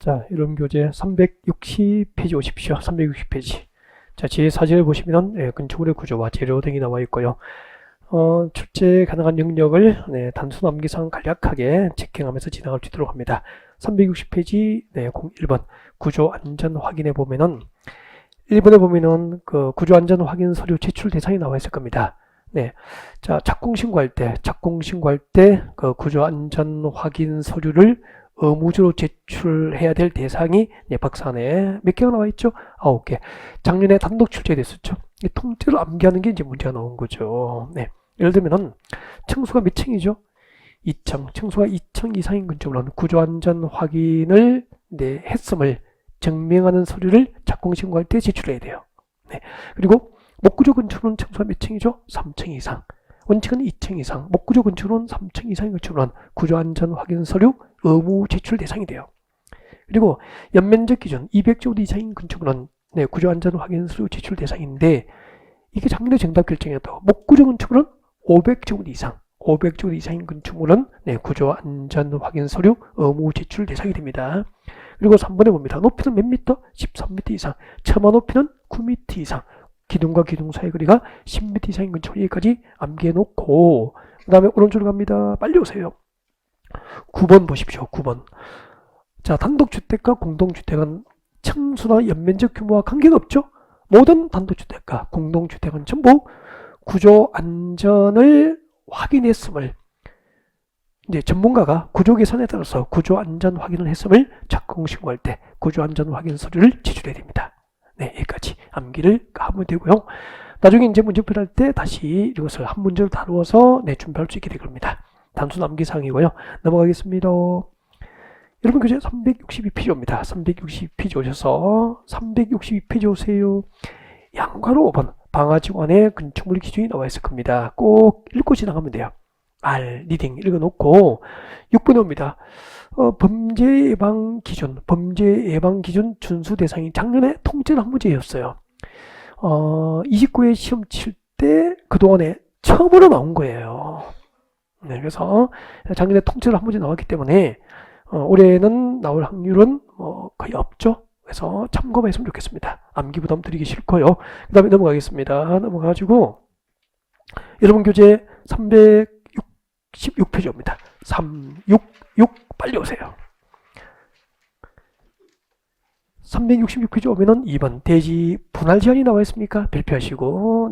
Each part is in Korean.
자, 이론 교재 360페이지 오십시오. 360페이지. 자, 제 사진을 보시면 건축물의 구조와 재료 등이 나와 있고요. 출제 가능한 영역을 단순 암기상 간략하게 체킹하면서 진행할 수 있도록 합니다. 360페이지 01번 구조 안전 확인에 보면은 1번에 보면은 그 구조 안전 확인 서류 제출 대상이 나와 있을 겁니다. 자, 착공 신고할 때 그 구조 안전 확인 서류를 의무적으로 제출해야 될 대상이 박스안에 몇 개가 나와 있죠? 9개. 작년에 단독 출제됐었죠. 통째로 암기하는 게 이제 문제가 나온 거죠. 예를 들면은 층수가 몇 층이죠? 2층. 층수가 2층 이상인 건축물은 구조 안전 확인을 했음을 증명하는 서류를 착공 신고할 때 제출해야 돼요. 그리고 목구조 건축물은 층수가 몇 층이죠? 3층 이상. 원칙은 2층 이상, 목구조 건축물은 3층 이상인 건축물은 구조 안전 확인 서류 의무 제출 대상이 돼요. 그리고 연면적 기준 200제곱미터 이상인 건축물은 구조 안전 확인 서류 제출 대상인데 이게 작년에 정답 결정이었다고. 목구조 건축물은 500제곱미터 이상, 500제곱미터 이상인 건축물은 구조 안전 확인 서류 의무 제출 대상이 됩니다. 그리고 3번에 봅니다. 높이는 몇 미터? 13m 이상, 처마 높이는 9m 이상, 기둥과 기둥 사이 거리가 10m 이상인 건축물 여기까지 암기해 놓고 그 다음에 오른쪽으로 갑니다. 빨리 오세요. 9번 보십시오. 9번. 자, 단독주택과 공동주택은 층수나 연면적 규모와 관계가 없죠. 모든 단독주택과 공동주택은 전부 구조 안전을 확인했음을 이제 전문가가 구조 개선에 따라서 구조 안전 확인을 했음을 착공 신고할 때 구조 안전 확인 서류를 제출해야 됩니다. 여기까지 암기를 하면 되고요. 나중에 이제 문제풀이 할 때 다시 이것을 한 문제로 다루어서 준비할 수 있게 될 겁니다. 단순 암기사항이고요. 넘어가겠습니다. 여러분 교재 362페이지입니다. 362페이지 오셔서 362페이지 오세요. 양괄호 5번 방화지원의 건축물 기준이 나와 있을 겁니다. 꼭 읽고 지나가면 돼요. 리딩 읽어놓고 6번에 옵니다. 범죄 예방 기준 준수 대상이 작년에 통째로 한 문제였어요. 29회 시험 칠 때 그동안에 처음으로 나온 거예요. 그래서 작년에 통째로 한 문제 나왔기 때문에 올해는 나올 확률은 거의 없죠. 그래서 참고만 했으면 좋겠습니다. 암기 부담 드리기 싫고요. 그 다음에 넘어가겠습니다. 넘어가가지고 여러분 교재 366페이지입니다. 366 빨리 오세요. 366페이지 오면은 2번 대지 분할 제한이 나와 있습니까? 별표하시고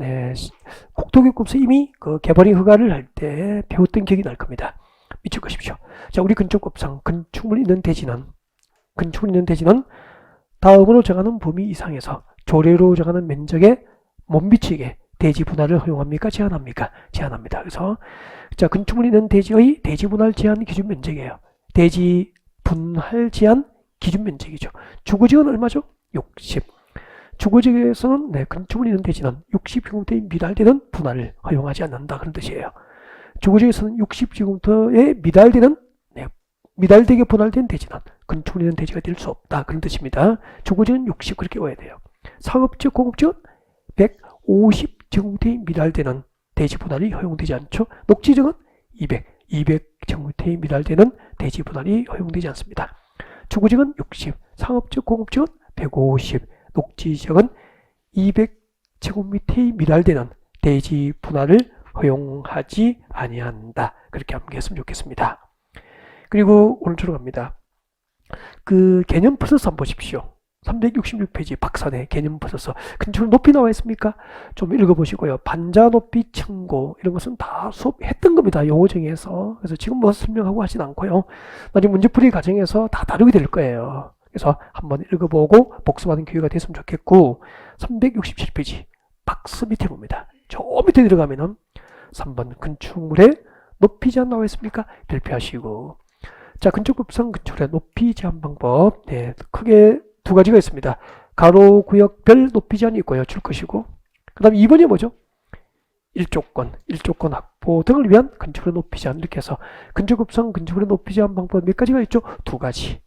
국토교육법에서 이미 그 개발인 허가를 할 때 배웠던 기억이 날 겁니다. 미칠 것이십시오. 자, 우리 건축법상 건축물 있는 대지는 다음으로 정하는 범위 이상에서 조례로 정하는 면적에 못 미치게 대지 분할을 허용합니까? 제한합니까? 제한합니다. 그래서 자, 건축물 있는 대지의 대지 분할 제한 기준 면적이에요. 대지 분할 제한 기준 면적이죠. 주거지역은 얼마죠? 60. 주거지역에서는 건축물 있는 대지는 60제곱미터에 미달되는 분할을 허용하지 않는다. 그런 뜻이에요. 주거지역에서는 60제곱미터에 미달되게 분할된 대지는 건축물 있는 대지가 될 수 없다. 그런 뜻입니다. 주거지역은 60 그렇게 와야 돼요. 상업지역, 공업지역은 150제곱미터에 미달되는 대지 분할이 허용되지 않죠. 녹지지역은 200제곱미터에 미달되는 대지 분할이 허용되지 않습니다. 주거지역은 60, 상업지역, 공업지역은 150, 녹지지역은 200제곱미터에 미달되는 대지 분할을 허용하지 아니한다. 그렇게 암기했으면 좋겠습니다. 그리고 오른쪽으로 갑니다. 그 개념 프로세스 한번 보십시오. 366페이지 박산의 개념 프로세스. 건축물 높이 나와 있습니까? 좀 읽어보시고요. 반자 높이 층고 이런 것은 다 수업했던 겁니다. 용어 정의에서. 그래서 지금 뭐 설명하고 하진 않고요. 나중에 문제풀이 과정에서 다 다루게 될 거예요. 그래서 한번 읽어보고 복습하는 기회가 됐으면 좋겠고 367페이지 박스 밑에 봅니다. 저 밑에 들어가면은 3번 건축물의 높이 제한 나와 있습니까? 별표하시고 자, 건축법상 건축물의 높이 제한 방법 크게 두 가지가 있습니다. 가로 구역별 높이 제한이 있고요. 줄 것이고 그 다음 2번이 뭐죠? 일조권 확보 등을 위한 건축물의 높이 제한 이렇게 해서 건축법상 건축물의 높이 제한 방법 몇 가지가 있죠? 두 가지.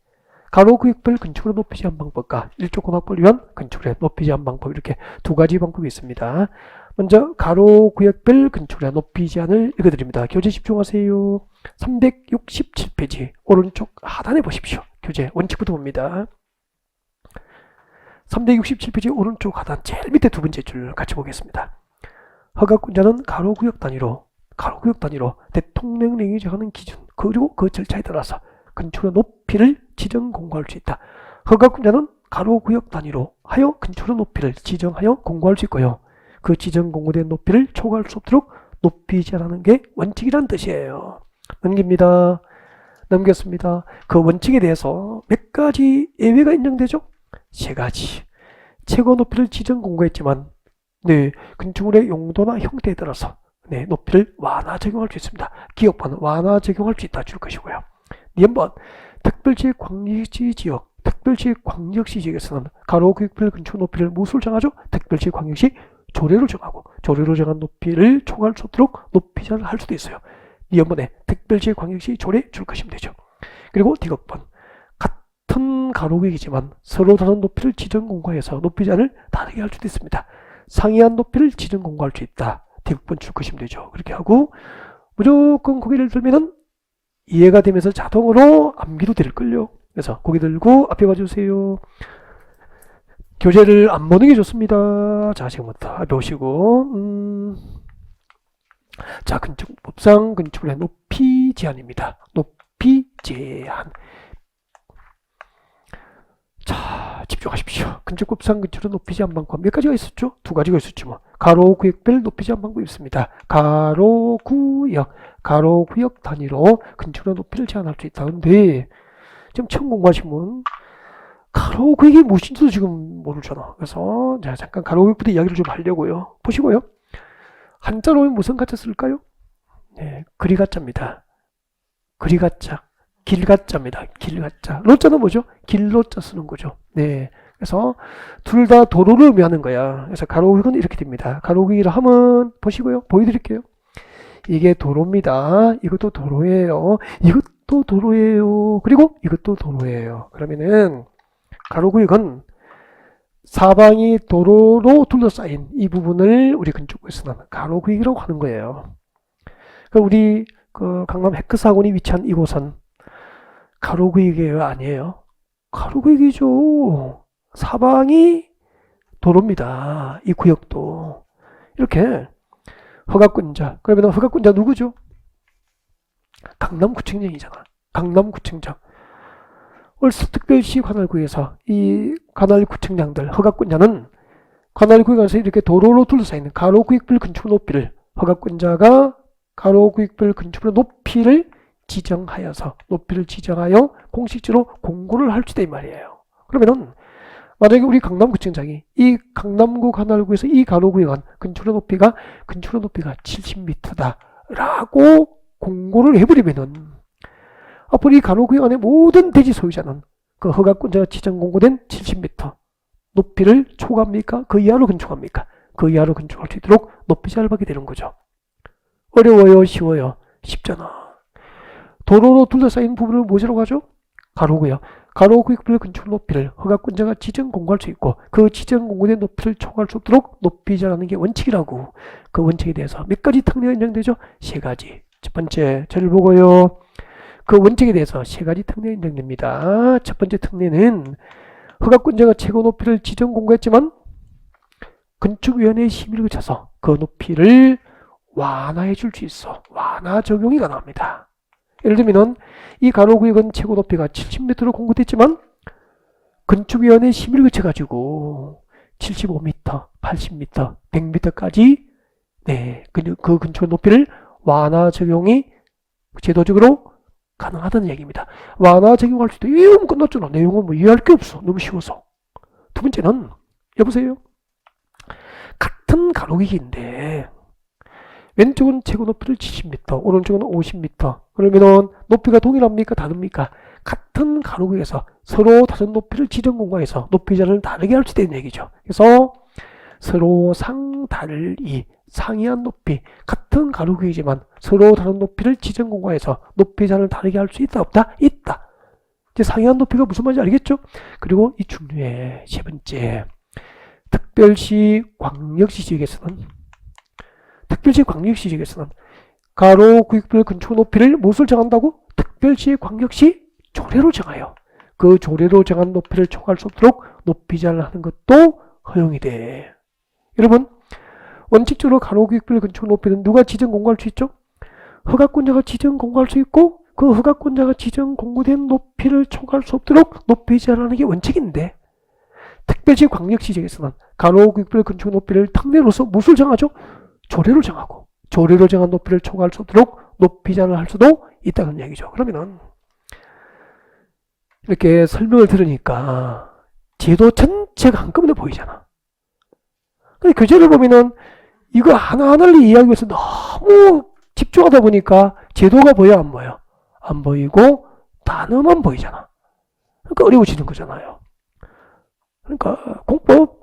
가로 구역별 건축물의 높이 제한 방법과 일조권 확보를 위한 건축물의 높이 제한 방법 이렇게 두 가지 방법이 있습니다. 먼저 가로 구역별 건축물의 높이 제한을 읽어드립니다. 교재 집중하세요. 367페이지 오른쪽 하단에 보십시오. 교재 원칙부터 봅니다. 367페이지 오른쪽 하단 제일 밑에 두 번째 줄 같이 보겠습니다. 허가권자는 가로구역 단위로 대통령령이 정하는 기준 그리고 그 절차에 따라서 건축의 높이를 지정 공고할 수 있다. 허가권자는 가로구역 단위로 하여 건축의 높이를 지정하여 공고할 수 있고요. 그 지정 공고된 높이를 초과할 수 없도록 높이 제한하는 게 원칙이란 뜻이에요. 넘깁니다. 넘겼습니다. 그 원칙에 대해서 몇 가지 예외가 인정되죠? 세 가지. 최고 높이를 지정 공고했지만 건축물의 용도나 형태에 따라서 높이를 완화 적용할 수 있습니다. 기업은 완화 적용할 수 있다 줄 것이고요. 2번 특별시 광역시 지역 특별시 광역시 지역에서는 가로구역별 건축 높이를 무엇으로 정하죠? 특별시 광역시 조례로 정하고 조례로 정한 높이를 초과할 수 없도록 높이 제한을 할 수도 있어요. 2번에 특별시 광역시 조례 줄 것이면 되죠. 그리고 D번 같은 가로구역이지만 서로 다른 높이를 지정 공고해서 높이 제한을 다르게 할 수도 있습니다. 상이한 높이를 지정 공고할 수 있다. D번 줄 것이면 되죠. 그렇게 하고 무조건 고개를 들면은 이해가 되면서 자동으로 암기도 될걸요. 그래서 고개 들고 앞에 봐주세요. 교재를 안 보는 게 좋습니다. 자, 지금부터 앞에 오시고 자, 건축법상 건축물의 높이 제한입니다. 높이 제한. 자, 집중하십시오. 건축법상 건축물의 높이 제한 방법 몇 가지가 있었죠? 두 가지가 있었지 뭐. 가로구역별 높이 제한 방법이 있습니다. 가로구역 단위로 건축물의 높이를 제한할 수 있다. 근데 지금 처음 공부하신 분 가로구역이 무엇인지도 지금 모르잖아. 그래서 자, 잠깐 가로구역부터 이야기를 좀 하려고요. 보시고요. 한자로 무슨 가짜 쓸까요? 그리가짜입니다. 그리가짜. 길가짜입니다. 길가짜. 로자는 뭐죠? 길로자 쓰는 거죠. 그래서 둘 다 도로를 의미하는 거야. 그래서 가로구역은 이렇게 됩니다. 가로구역이라 하면 보시고요. 보여드릴게요. 이게 도로입니다. 이것도 도로예요. 이것도 도로예요. 그리고 이것도 도로예요. 그러면은 가로구역은 사방이 도로로 둘러싸인 이 부분을 우리 건축에서는 가로구역이라고 하는 거예요. 우리 강남 해크사원이 위치한 이곳은 가로구역이에요, 아니에요? 가로구역이죠. 사방이 도로입니다. 이 구역도 이렇게 허가권자. 그러면 허가권자 누구죠? 강남구청장이잖아. 강남구청장. 월수특별시 관할구에서 이 관할구청장들 허가권자는 관할구역에서 이렇게 도로로 둘러싸이는 가로구역별 건축 높이를 허가권자가 가로구역별 건축물의 높이를 지정하여 공식적으로 공고를 할 수 있다 이 말이에요. 그러면은 만약에 우리 강남구청장이 이 강남구 관할구에서 이 가로구역은 건축물의 높이가 70m다라고 공고를 해버리면은 앞으로 이 가로구역 안에 모든 대지 소유자는 그 허가권자가 지정 공고된 70m 높이를 초과합니까? 그 이하로 건축합니까? 그 이하로 건축할 수 있도록 높이 제한을 받게 되는 거죠. 어려워요? 쉬워요? 쉽잖아. 도로로 둘러싸인 부분을 무엇이라고 하죠? 가로구역. 가로구역별 건축 높이를 허가권자가 지정 공고할 수 있고 그 지정 공고된 높이를 초과할 수 없도록 높이 제한하는 게 원칙이라고. 그 원칙에 대해서 몇 가지 특례가 인정되죠? 세 가지. 첫 번째, 저를 보고요. 그 원칙에 대해서 세 가지 특례가 인정됩니다. 첫 번째 특례는 허가권자가 최고 높이를 지정 공고했지만 건축위원회의 심의를 거쳐서 그 높이를 완화해 줄 수 있어. 완화 적용이 가능합니다. 예를 들면 이 가로구역은 최고 높이가 70m로 공고됐지만 건축위원회 심의를 거쳐가지고 75m, 80m, 100m까지 그 건축 높이를 완화 적용이 제도적으로 가능하다는 얘기입니다. 완화 적용할 수도 이건 끝났잖아. 내용은 뭐 이해할 게 없어. 너무 쉬워서. 두 번째는 여보세요. 같은 가로구역인데 왼쪽은 최고 높이를 70m, 오른쪽은 50m. 그러면은 높이가 동일합니까? 다릅니까? 같은 가로구역에서 서로 다른 높이를 지정 공고해서 높이 제한을 다르게 할 수 있다는 얘기죠. 그래서 서로 상다르이 상이한 높이 같은 가로구역이지만 서로 다른 높이를 지정 공고해서 높이 제한을 다르게 할 수 있다 없다? 있다. 이제 상이한 높이가 무슨 말인지 알겠죠? 그리고 이 중요해. 세 번째, 특별시 광역시 지역에서는 가로구역별 건축 높이를 무엇을 정한다고? 특별시 광역시 조례로 정하여 그 조례로 정한 높이를 초과할 수 없도록 높이 제한을 하는 것도 허용이 돼. 여러분, 원칙적으로 가로구역별 건축 높이는 누가 지정 공고할 수 있죠? 허가권자가 지정 공고할 수 있고 그 허가권자가 지정 공고된 높이를 초과할 수 없도록 높이 제한하는 게 원칙인데 특별시 광역시 지역에서는 가로구역별 건축 높이를 특례로서 무엇을 정하죠? 조례로 정하고 조례로 정한 높이를 초과할 수 없도록 높이 제한을 할 수도 있다는 얘기죠. 그러면은 이렇게 설명을 들으니까 제도 전체가 한꺼번에 보이잖아. 근데 교재를 보면은 이거 하나하나를 이해하기 위해서 너무 집중하다 보니까 제도가 보여 안 보여? 안 보이고 단어만 보이잖아. 그러니까 어려워지는 거잖아요. 그러니까 공법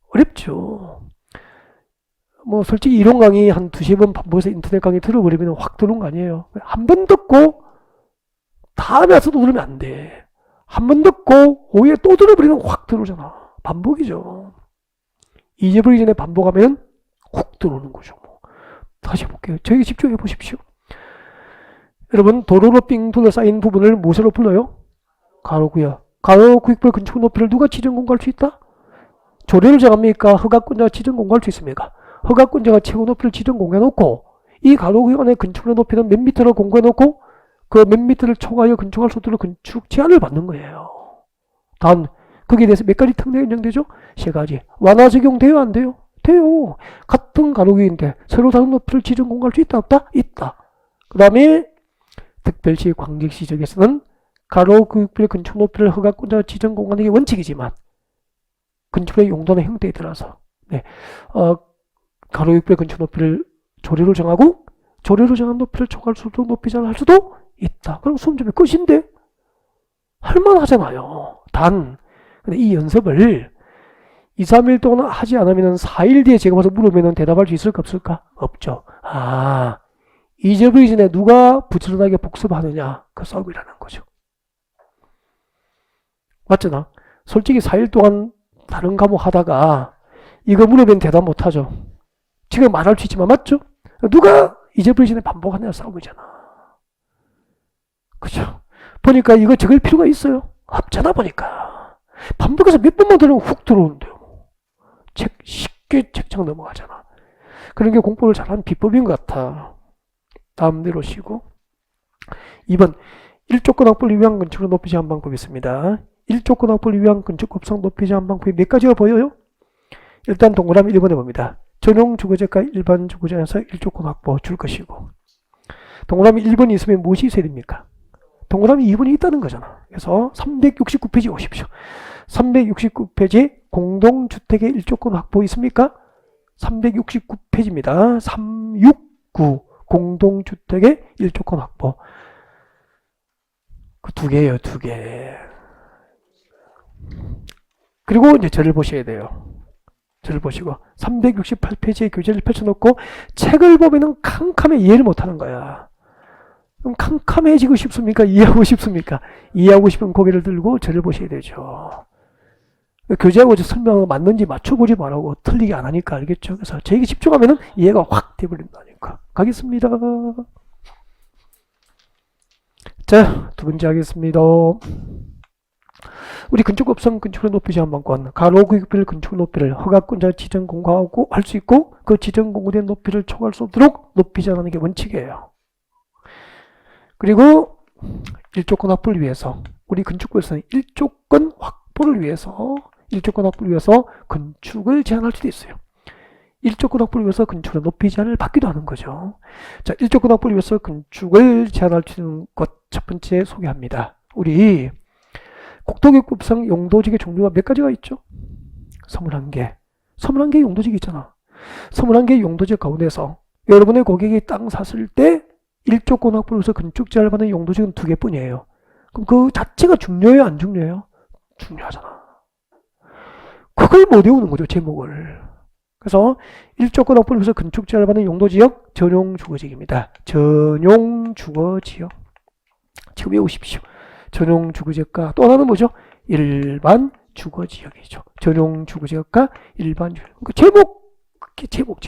어렵죠. 뭐 솔직히 이론 강의 한 두세 번 반복해서 인터넷 강의 들어버리면 확 들어온 거 아니에요. 한 번 듣고 다음에 와서 또 들으면 안 돼. 한 번 듣고 오후에 또 들어버리면 확 들어오잖아. 반복이죠. 잊어버리기 전에 반복하면 훅 들어오는 거죠. 다시 해볼게요. 저에게 집중해 보십시오. 여러분, 도로로 삥 둘러싸인 부분을 무엇으로 불러요? 가로구역. 가로구역별 건축 높이를 누가 지정 공고할 수 있다? 조례를 정합니까? 허가권자가 지정 공고할 수 있습니까? 허가권자가 최고 높이를 지정 공고해놓고 이 가로구역 안에 건축의 높이는 몇 미터로 공고해놓고 그 몇 미터를 초과하여 건축할 수 있도록 건축 제한을 받는 거예요. 단 거기에 대해서 몇 가지 특례가 인정되죠? 세 가지. 완화 적용돼요? 안 돼요? 돼요. 같은 가로구역인데 서로 다른 높이를 지정 공고할 수 있다? 없다? 있다. 그 다음에 특별시 광역시 지역에서는 가로구역별 건축 높이를 허가권자가 지정 공고하는 게 원칙이지만 건축의 용도나 형태에 따라서 가로구역별 건축 높이를 조례로 정하고 조례로 정한 높이를 초과할 수 없도록 높이 제한할 수도 있다. 그럼 수험점이 끝인데 할만하잖아요. 단 근데 이 연습을 2, 3일 동안 하지 않으면 4일 뒤에 제가 와서 물으면 대답할 수 있을까 없을까? 없죠. 잊어버리기 전에 누가 부지런하게 복습하느냐 그 싸움이라는 거죠. 맞잖아. 솔직히 4일 동안 다른 과목 하다가 이거 물으면 대답 못하죠. 지금 말할 수 있지만 맞죠? 누가 잊어버리기 전에 반복하느냐 싸움이잖아. 그죠? 보니까 이거 적을 필요가 있어요. 없잖아 보니까. 반복해서 몇 번만 들으면 훅 들어오는데요. 쉽게 책장 넘어가잖아. 그런 게 공부를 잘하는 비법인 것 같아. 다음 내려오시고 2번 1조건 확보를 위한 건축을 높이 제한 방법이 있습니다. 1조건 확보를 위한 건축급성 높이 제한 방법이 몇 가지가 보여요? 일단 동그라미 1번에 봅니다. 전용 주거지가 일반 주거지에서 1조건 확보 줄 것이고 동그라미 1번이 있으면 무엇이 있어야 됩니까? 동그라미 2번이 있다는 거잖아. 그래서 369페이지 오십시오. 369페이지 공동주택의 1조건 확보 있습니까? 369페이지입니다. 369 공동주택의 1조건 확보. 그 두 개예요, 두 개. 그리고 이제 저를 보셔야 돼요. 저를 보시고 368페이지의 교재를 펼쳐놓고 책을 보면은 캄캄해 이해를 못하는 거야. 그럼 캄캄해지고 싶습니까? 이해하고 싶습니까? 이해하고 싶으면 고개를 들고 저를 보셔야 되죠. 교재하고 설명을 맞는지 맞춰보지 말라고 틀리게 안 하니까 알겠죠? 그래서 저에게 집중하면은 이해가 확 돼버린다니까. 가겠습니다. 자, 두 번째 하겠습니다. 우리 건축업성 건축의 높이 제한 방권 가로구역별 건축 높이를 허가권자 지정 공고하고 할 수 있고 그 지정 공고된 높이를 초과할 수 없도록 높이 제한하는 게 원칙이에요. 그리고 1조건 확보를 위해서 우리 건축부에서는 1조건 확보를 위해서 건축을 제한할 수도 있어요. 1조건 확보를 위해서 건축의 높이 제한을 받기도 하는 거죠. 자, 1조건 확보를 위해서 건축을 제한할 수 있는 것 첫 번째 소개합니다. 우리 국토교육법상 용도지의 종류가 몇 가지가 있죠? 21개. 21개의 용도지가 있잖아. 21개의 용도지 가운데서 여러분의 고객이 땅 샀을 때 1조건 확보를 위해서 건축 제한을 받는 용도지는 2개뿐이에요. 그럼 그 자체가 중요해요? 안 중요해요? 중요하잖아. 그걸 못 외우는 거죠, 제목을. 그래서 1조건 확보를 위해서 건축 제한을 받는 용도지역 전용주거지역입니다. 전용주거지역. 지금 외우십시오. 전용주거지역과 또 하나는 뭐죠? 일반 주거지역이죠. 전용주거지역과 일반 주거지역. 제목.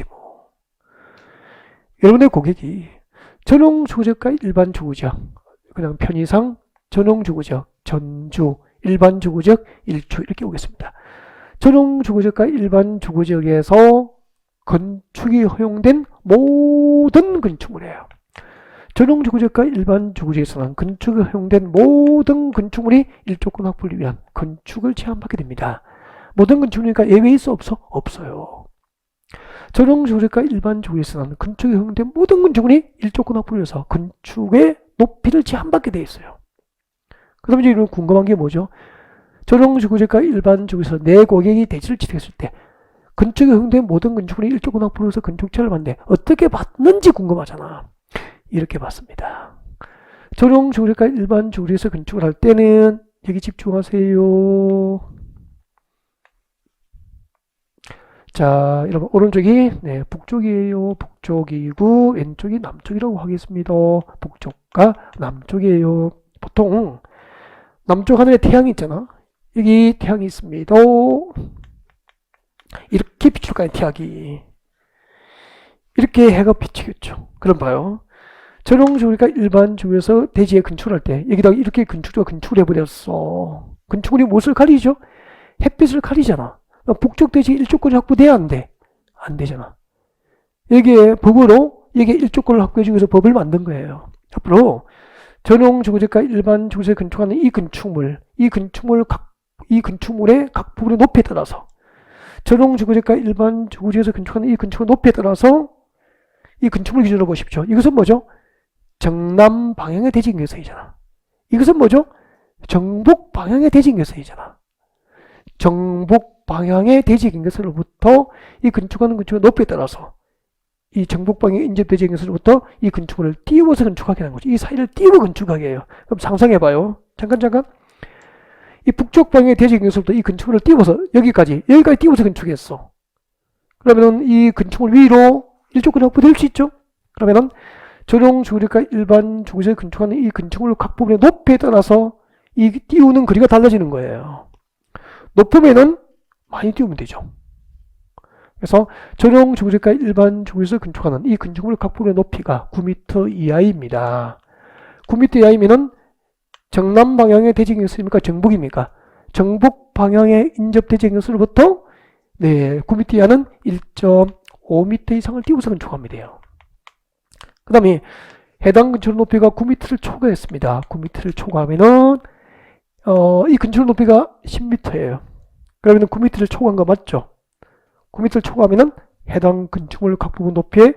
여러분의 고객이 전용주거지역과 일반 주거지역, 그냥 편의상 전용주거지역 전주, 일반 주거지역 1초 이렇게 오겠습니다. 전용 주거지역과 일반 주거지역에서 건축이 허용된 모든 건축물이에요. 전용 주거지역과 일반 주거지역에서는 건축이 허용된 모든 건축물이 일조권 확보를 위한 건축을 제한받게 됩니다. 모든 건축물이니까 예외 있어 없어? 없어요. 전용 주거지역과 일반 주거지역에서는 건축이 허용된 모든 건축물이 일조권 확보를 위해서 건축의 높이를 제한받게 되어 있어요. 그 다음에 이제 궁금한 게 뭐죠? 전용 주거지역과 일반 주거지역에서 내 고객이 대지를 취득했을 때 건축이 허용된 모든 건축물이 일조권 확보를 위해서 건축 제한을 받는데 어떻게 받는지 궁금하잖아. 이렇게 받습니다. 전용 주거지역과 일반 주거지역에서 건축을 할 때는 여기 집중하세요. 자, 여러분 오른쪽이 북쪽이에요. 북쪽이고 왼쪽이 남쪽이라고 하겠습니다. 북쪽과 남쪽이에요. 보통 남쪽 하늘에 태양이 있잖아. 여기 태양이 있습니다. 이렇게 비출 거야, 태양이. 이렇게 해가 비치겠죠. 그럼 봐요. 전용 주거지역과 일반 주거지역에서 대지에 건축을 할 때 여기다가 이렇게 건축을 해버렸어. 건축물이 무엇을 가리죠? 햇빛을 가리잖아. 북쪽 대지 일조권이 확보돼야 안 돼? 안 되잖아. 여기에 법으로 여기에 일조권을 확보해주기 위해서 법을 만든 거예요. 앞으로 전용 주거지역과 일반 주거지역에 건축하는 이 건축물의 각 부분의 높이에 따라서 전용 주거지역과 일반 주거지역에서 건축하는 이 건축물의 높이에 따라서 이 건축물 기준으로 보십시오. 이것은 뭐죠? 정남 방향의 대지 경계선이잖아. 이것은 뭐죠? 정북 방향의 대지 경계선이잖아. 정북 방향의 대지 경계선으로부터 이 건축하는 건축의 높이에 따라서 이 정북 방향의 인접 대지 경계선으로부터 이 건축물을 띄워서 건축하게 하는 거죠. 이 사이를 띄워 건축하게 해요. 그럼 상상해봐요. 잠깐. 이 북쪽 방향의 대지 경계선부터 이 건축물을 띄워서 여기까지 띄워서 건축했어. 그러면은 이 건축물 위로 일조권 확보될 수 있죠? 그러면은 전용 주거지역과 일반 주거지역에 건축하는 이 건축물 각 부분의 높이에 따라서 이 띄우는 거리가 달라지는 거예요. 높으면은 많이 띄우면 되죠. 그래서 전용 주거지역과 일반 주거지역에서 건축하는 이 건축물 각 부분의 높이가 9m 이하입니다. 9m 이하이면은 정남 방향의 대지 경계선입니까? 정북입니까? 정북 방향의 인접 대지 경계선으로부터 9m 이하는 1.5m 이상을 띄워서 건축하면 돼요. 그 다음에 해당 건축물 높이가 9m를 초과했습니다. 9m를 초과하면은 이 건축물 높이가 10m예요. 그러면 9m를 초과한 거 맞죠? 9m를 초과하면은 해당 건축물 각 부분 높이의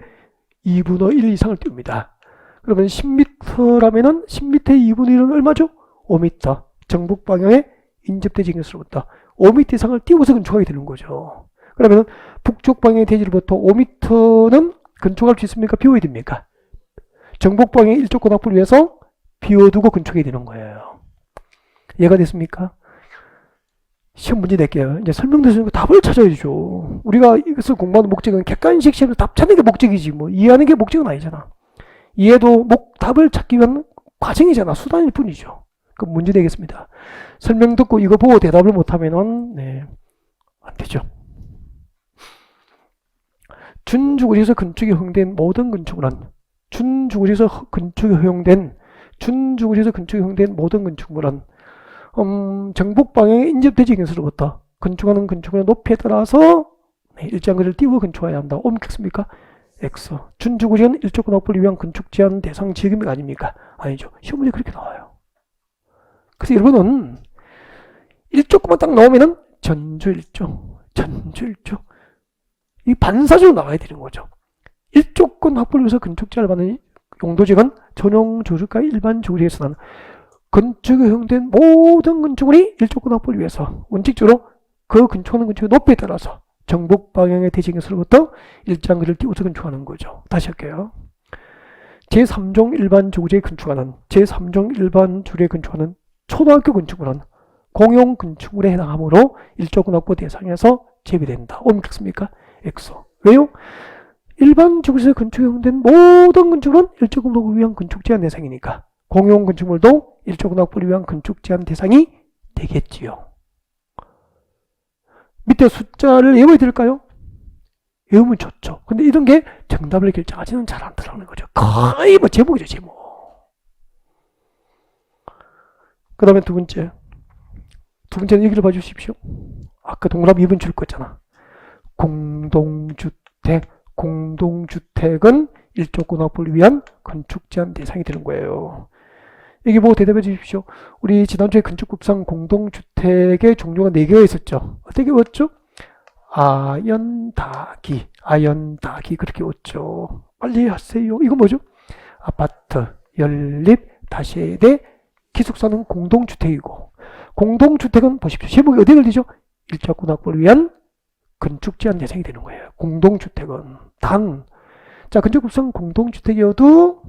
2분의 1 이상을 띄웁니다. 그러면 10m라면은 10m의 2분의 1은 얼마죠? 5m. 정북 방향의 인접대지 경계선으로부터 5m 이상을 띄워서 건축하게 되는 거죠. 그러면 북쪽 방향의 대지로부터 5m는 건축할 수 있습니까? 비워야 됩니까? 정북 방향의 일조권 확보를 위해서 비워두고 건축해야 되는 거예요. 이해가 됐습니까? 시험 문제 낼게요. 이제 설명드리는 거 답을 찾아야죠. 우리가 이것을 공부하는 목적은 객관식 시험을 답 찾는 게 목적이지 뭐 이해하는 게 목적은 아니잖아. 이해도 답을 찾기 위한 과정이잖아. 수단일 뿐이죠. 그럼 문제 내겠습니다. 설명 듣고 이거 보고 대답을 못하면은 안 되죠. 준주거지에서 건축이 허용된 모든 건축물은 준주거지에서 건축이 허용된 모든 건축물은 정북 방향의 인접대지 경계선으로부터 건축하는 건축물의 높이에 따라서 일정 거리를 띄워 건축해야 한다. 옮겼습니까? X. 준주거지는 일조권 확보를 위한 건축 제한 대상 지역입니까? 아닙니까? 아니죠. 시험 문제 그렇게 나와요. 그래서 여러분은 일조권만 딱 나오면은 전주 일조. 이 반사적으로 나와야 되는 거죠. 일조권 확보를 위해서 건축 제한을 받는 용도지역은 전용 주거지역과 일반 주거지역에서는 건축에 허용된 모든 건축물이 일조권 확보를 위해서 원칙적으로 그 건축하는 건축의 높이에 따라서 정북 방향의 대지 경계선으로부터 일정 거리를 띄워서 건축하는 거죠. 다시 할게요. 제3종 일반 주거지에 건축하는 초등학교 건축물은 공용 건축물에 해당하므로 일조권 확보 대상에서 제외된다. 옮겼습니까? X. 왜요? 일반 주거지에 건축에 허용된 모든 건축물은 일조권 확보를 위한 건축 제한 대상이니까 공용 건축물도 일조권 확보를 위한 건축 제한 대상이 되겠지요. 밑에 숫자를 외워야 될까요? 외우면 좋죠. 근데 이런 게 정답을 결정하지는 잘 않더라는 거죠. 거의 제목이죠, 제목. 그 그 다음에 두 번째는 여기를 봐주십시오. 아까 동그라미 2번 줄 거잖아. 공동주택은 일조권 확보를 위한 건축 제한 대상이 되는 거예요. 여기 보고 대답해 주십시오. 우리 지난주에 건축법상 공동주택의 종류가 4개가 있었죠. 어떻게 외웠죠? 아연다기 그렇게 외웠죠. 빨리 하세요. 이거 뭐죠? 아파트, 연립, 다세대, 기숙사는 공동주택이고, 공동주택은 보십시오. 제목이 어디에 걸리죠? 일조권 확보를 위한 건축 제한 대상이 되는 거예요. 공동주택은 자, 건축법상 공동주택이어도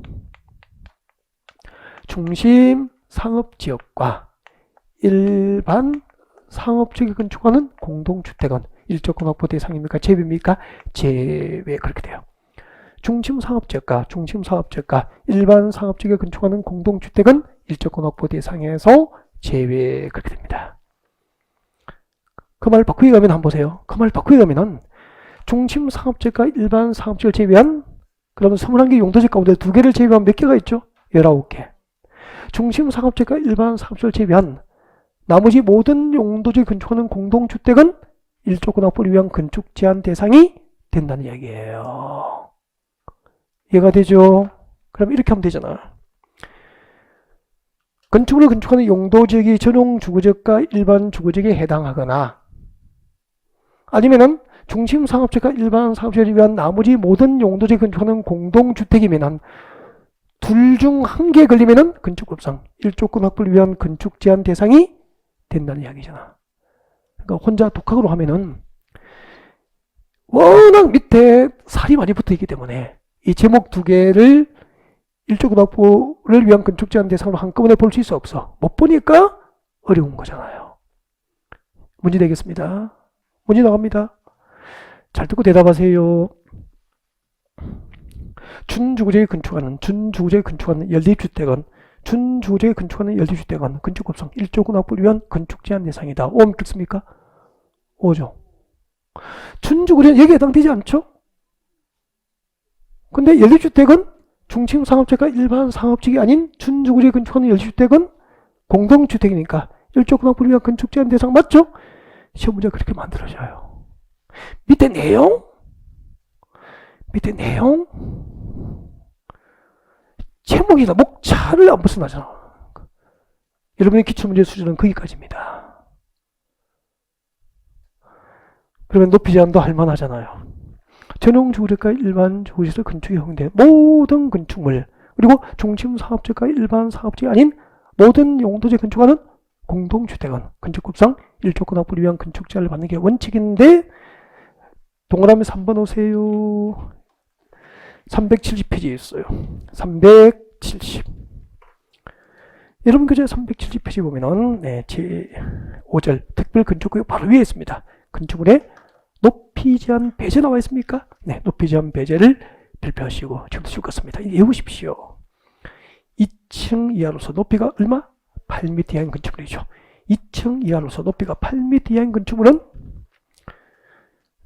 중심 상업지역과 일반 상업지역에 건축하는 공동주택은 일조권 확보 대상입니까? 제외입니까? 제외. 그렇게 돼요. 중심 상업지역과 일반 상업지역에 건축하는 공동주택은 일조권 확보 대상에서 제외. 그렇게 됩니다. 그 말 바꾸기 가면 한번 보세요. 그 말 바꾸기 가면은 중심 상업지역과 일반 상업지역을 제외한, 그러면 21개 용도지 가운데 2개를 제외하면 몇 개가 있죠? 19개. 중심 상업지역과 일반 상업지역을 제외한 나머지 모든 용도지에 건축하는 공동주택은 일조권 확보를 위한 건축 제한 대상이 된다는 이야기예요. 이해가 되죠? 그럼 이렇게 하면 되잖아. 건축물을 건축하는 용도지역이 전용 주거지역과 일반 주거지역에 해당하거나, 아니면은 중심 상업지역과 일반 상업지역을 위한 나머지 모든 용도지에 건축하는 공동주택이면은 둘 중 한 개에 걸리면은 건축법상 일조권 확보를 위한 건축 제한 대상이 된다는 이야기잖아. 그러니까 혼자 독학으로 하면은 워낙 밑에 살이 많이 붙어 있기 때문에 이 제목 2개를 일조권 확보를 위한 건축 제한 대상으로 한꺼번에 볼 수 없어. 못 보니까 어려운 거잖아요. 문제 되겠습니다. 문제 나갑니다. 잘 듣고 대답하세요. 준주거지에 건축하는 연립주택은 건축법상 일조권 확보를 위한 건축 제한 대상이다. 오 믿겠습니까? 오죠. 준주거지는 여기에 해당되지 않죠? 근데 연립주택은 중심 상업지역과 일반 상업지역이 아닌 준주거지에 건축하는 연립주택은 공동주택이니까 일조권 확보를 위한 건축 제한 대상 맞죠? 시험 문제가 그렇게 만들어져요. 밑에 내용 제목이다. 목차를 안 벗어나잖아. 여러분의 기출문제 수준은 거기까지입니다. 그러면 높이 제한도 할만하잖아요. 전용 주거지역과 일반 주거지역을 건축에 허용된 모든 건축물, 그리고 중심 상업지역과 일반 상업지역이 아닌 모든 용도지에 건축하는 공동주택은 건축법상 일조권 확보를 위한 건축 제한을 받는 게 원칙인데, 동그라미 3번 오세요. 370페이지에 있어요. 370. 여러분 교재 370페이지 보면은 제 5절 특별 건축구역 바로 위에 있습니다. 건축물에 높이 제한 배제 나와 있습니까? 네, 높이 제한 배제를 발표하시고 지금도 읽었습니다. 외우십시오. 2층 이하로서 높이가 얼마? 8m 이하인 건축물이죠. 2층 이하로서 높이가 8m 이하인 건축물은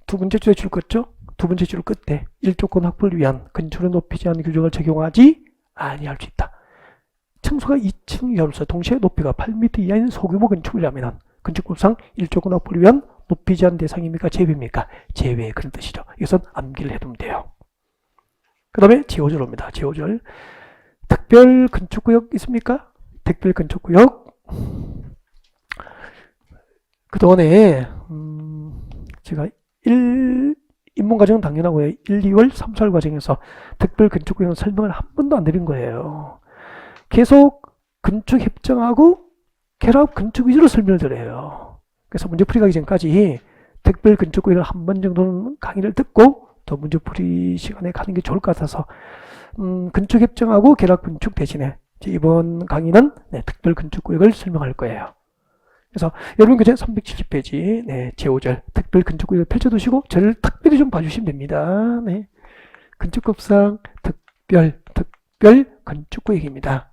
두 번째 줄에 줄 껐죠? 두 번째 줄 끝에 일조권 확보를 위한 건축물의 높이 제한 규정을 적용하지 아니할 수 있다. 층수가 2층 이하로서 동시에 높이가 8m 이하인 소규모 건축물이라면 건축법상 일조권 확보를 위한 높이 제한 대상입니까? 제외입니까? 제외. 그런 뜻이죠. 이것은 암기를 해두면 돼요. 그 다음에 제5절 옵니다. 제5절 특별 건축구역 있습니까? 특별 건축구역. 그동안에 제가 입문과정은 당연하고요. 1, 2월, 3, 4월 과정에서 특별 건축구역은 설명을 한 번도 안 드린 거예요. 계속 건축협정하고 결합 건축 위주로 설명을 드려요. 그래서 문제풀이 가기 전까지 특별 건축구역을 한 번 정도는 강의를 듣고 더 문제풀이 시간에 가는 게 좋을 것 같아서 건축협정하고 결합 건축 대신에 이번 강의는 특별 건축구역을 설명할 거예요. 그래서 여러분 교재 370페이지 제5절 특별 건축구역을 펼쳐두시고 저를 특별히 좀 봐주시면 됩니다. 건축법상 특별 건축구역입니다.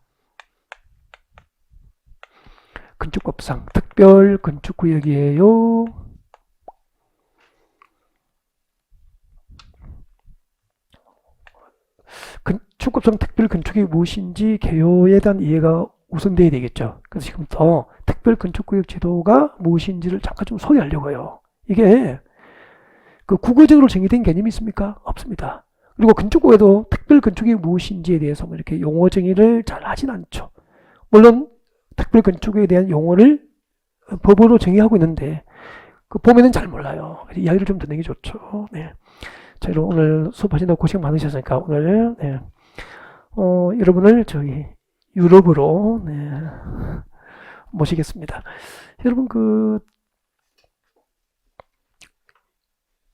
건축법상 특별 건축구역이에요. 건축법상 특별 건축이 무엇인지 개요에 대한 이해가 우선돼야 되겠죠. 그래서 지금부터 특별건축구역 제도가 무엇인지를 잠깐 좀 소개하려고요. 이게 그 국어적으로 정의된 개념이 있습니까? 없습니다. 그리고 건축구에도 특별건축이 무엇인지에 대해서 뭐 이렇게 용어 정의를 잘 하진 않죠. 물론 특별건축에 대한 용어를 법으로 정의하고 있는데 그 보면은 잘 몰라요. 그래서 이야기를 좀 듣는 게 좋죠. 네. 자, 여러분 오늘 수업하시느라 고생 많으셨으니까 오늘 네. 여러분을 저희 유럽으로 네. 모시겠습니다. 여러분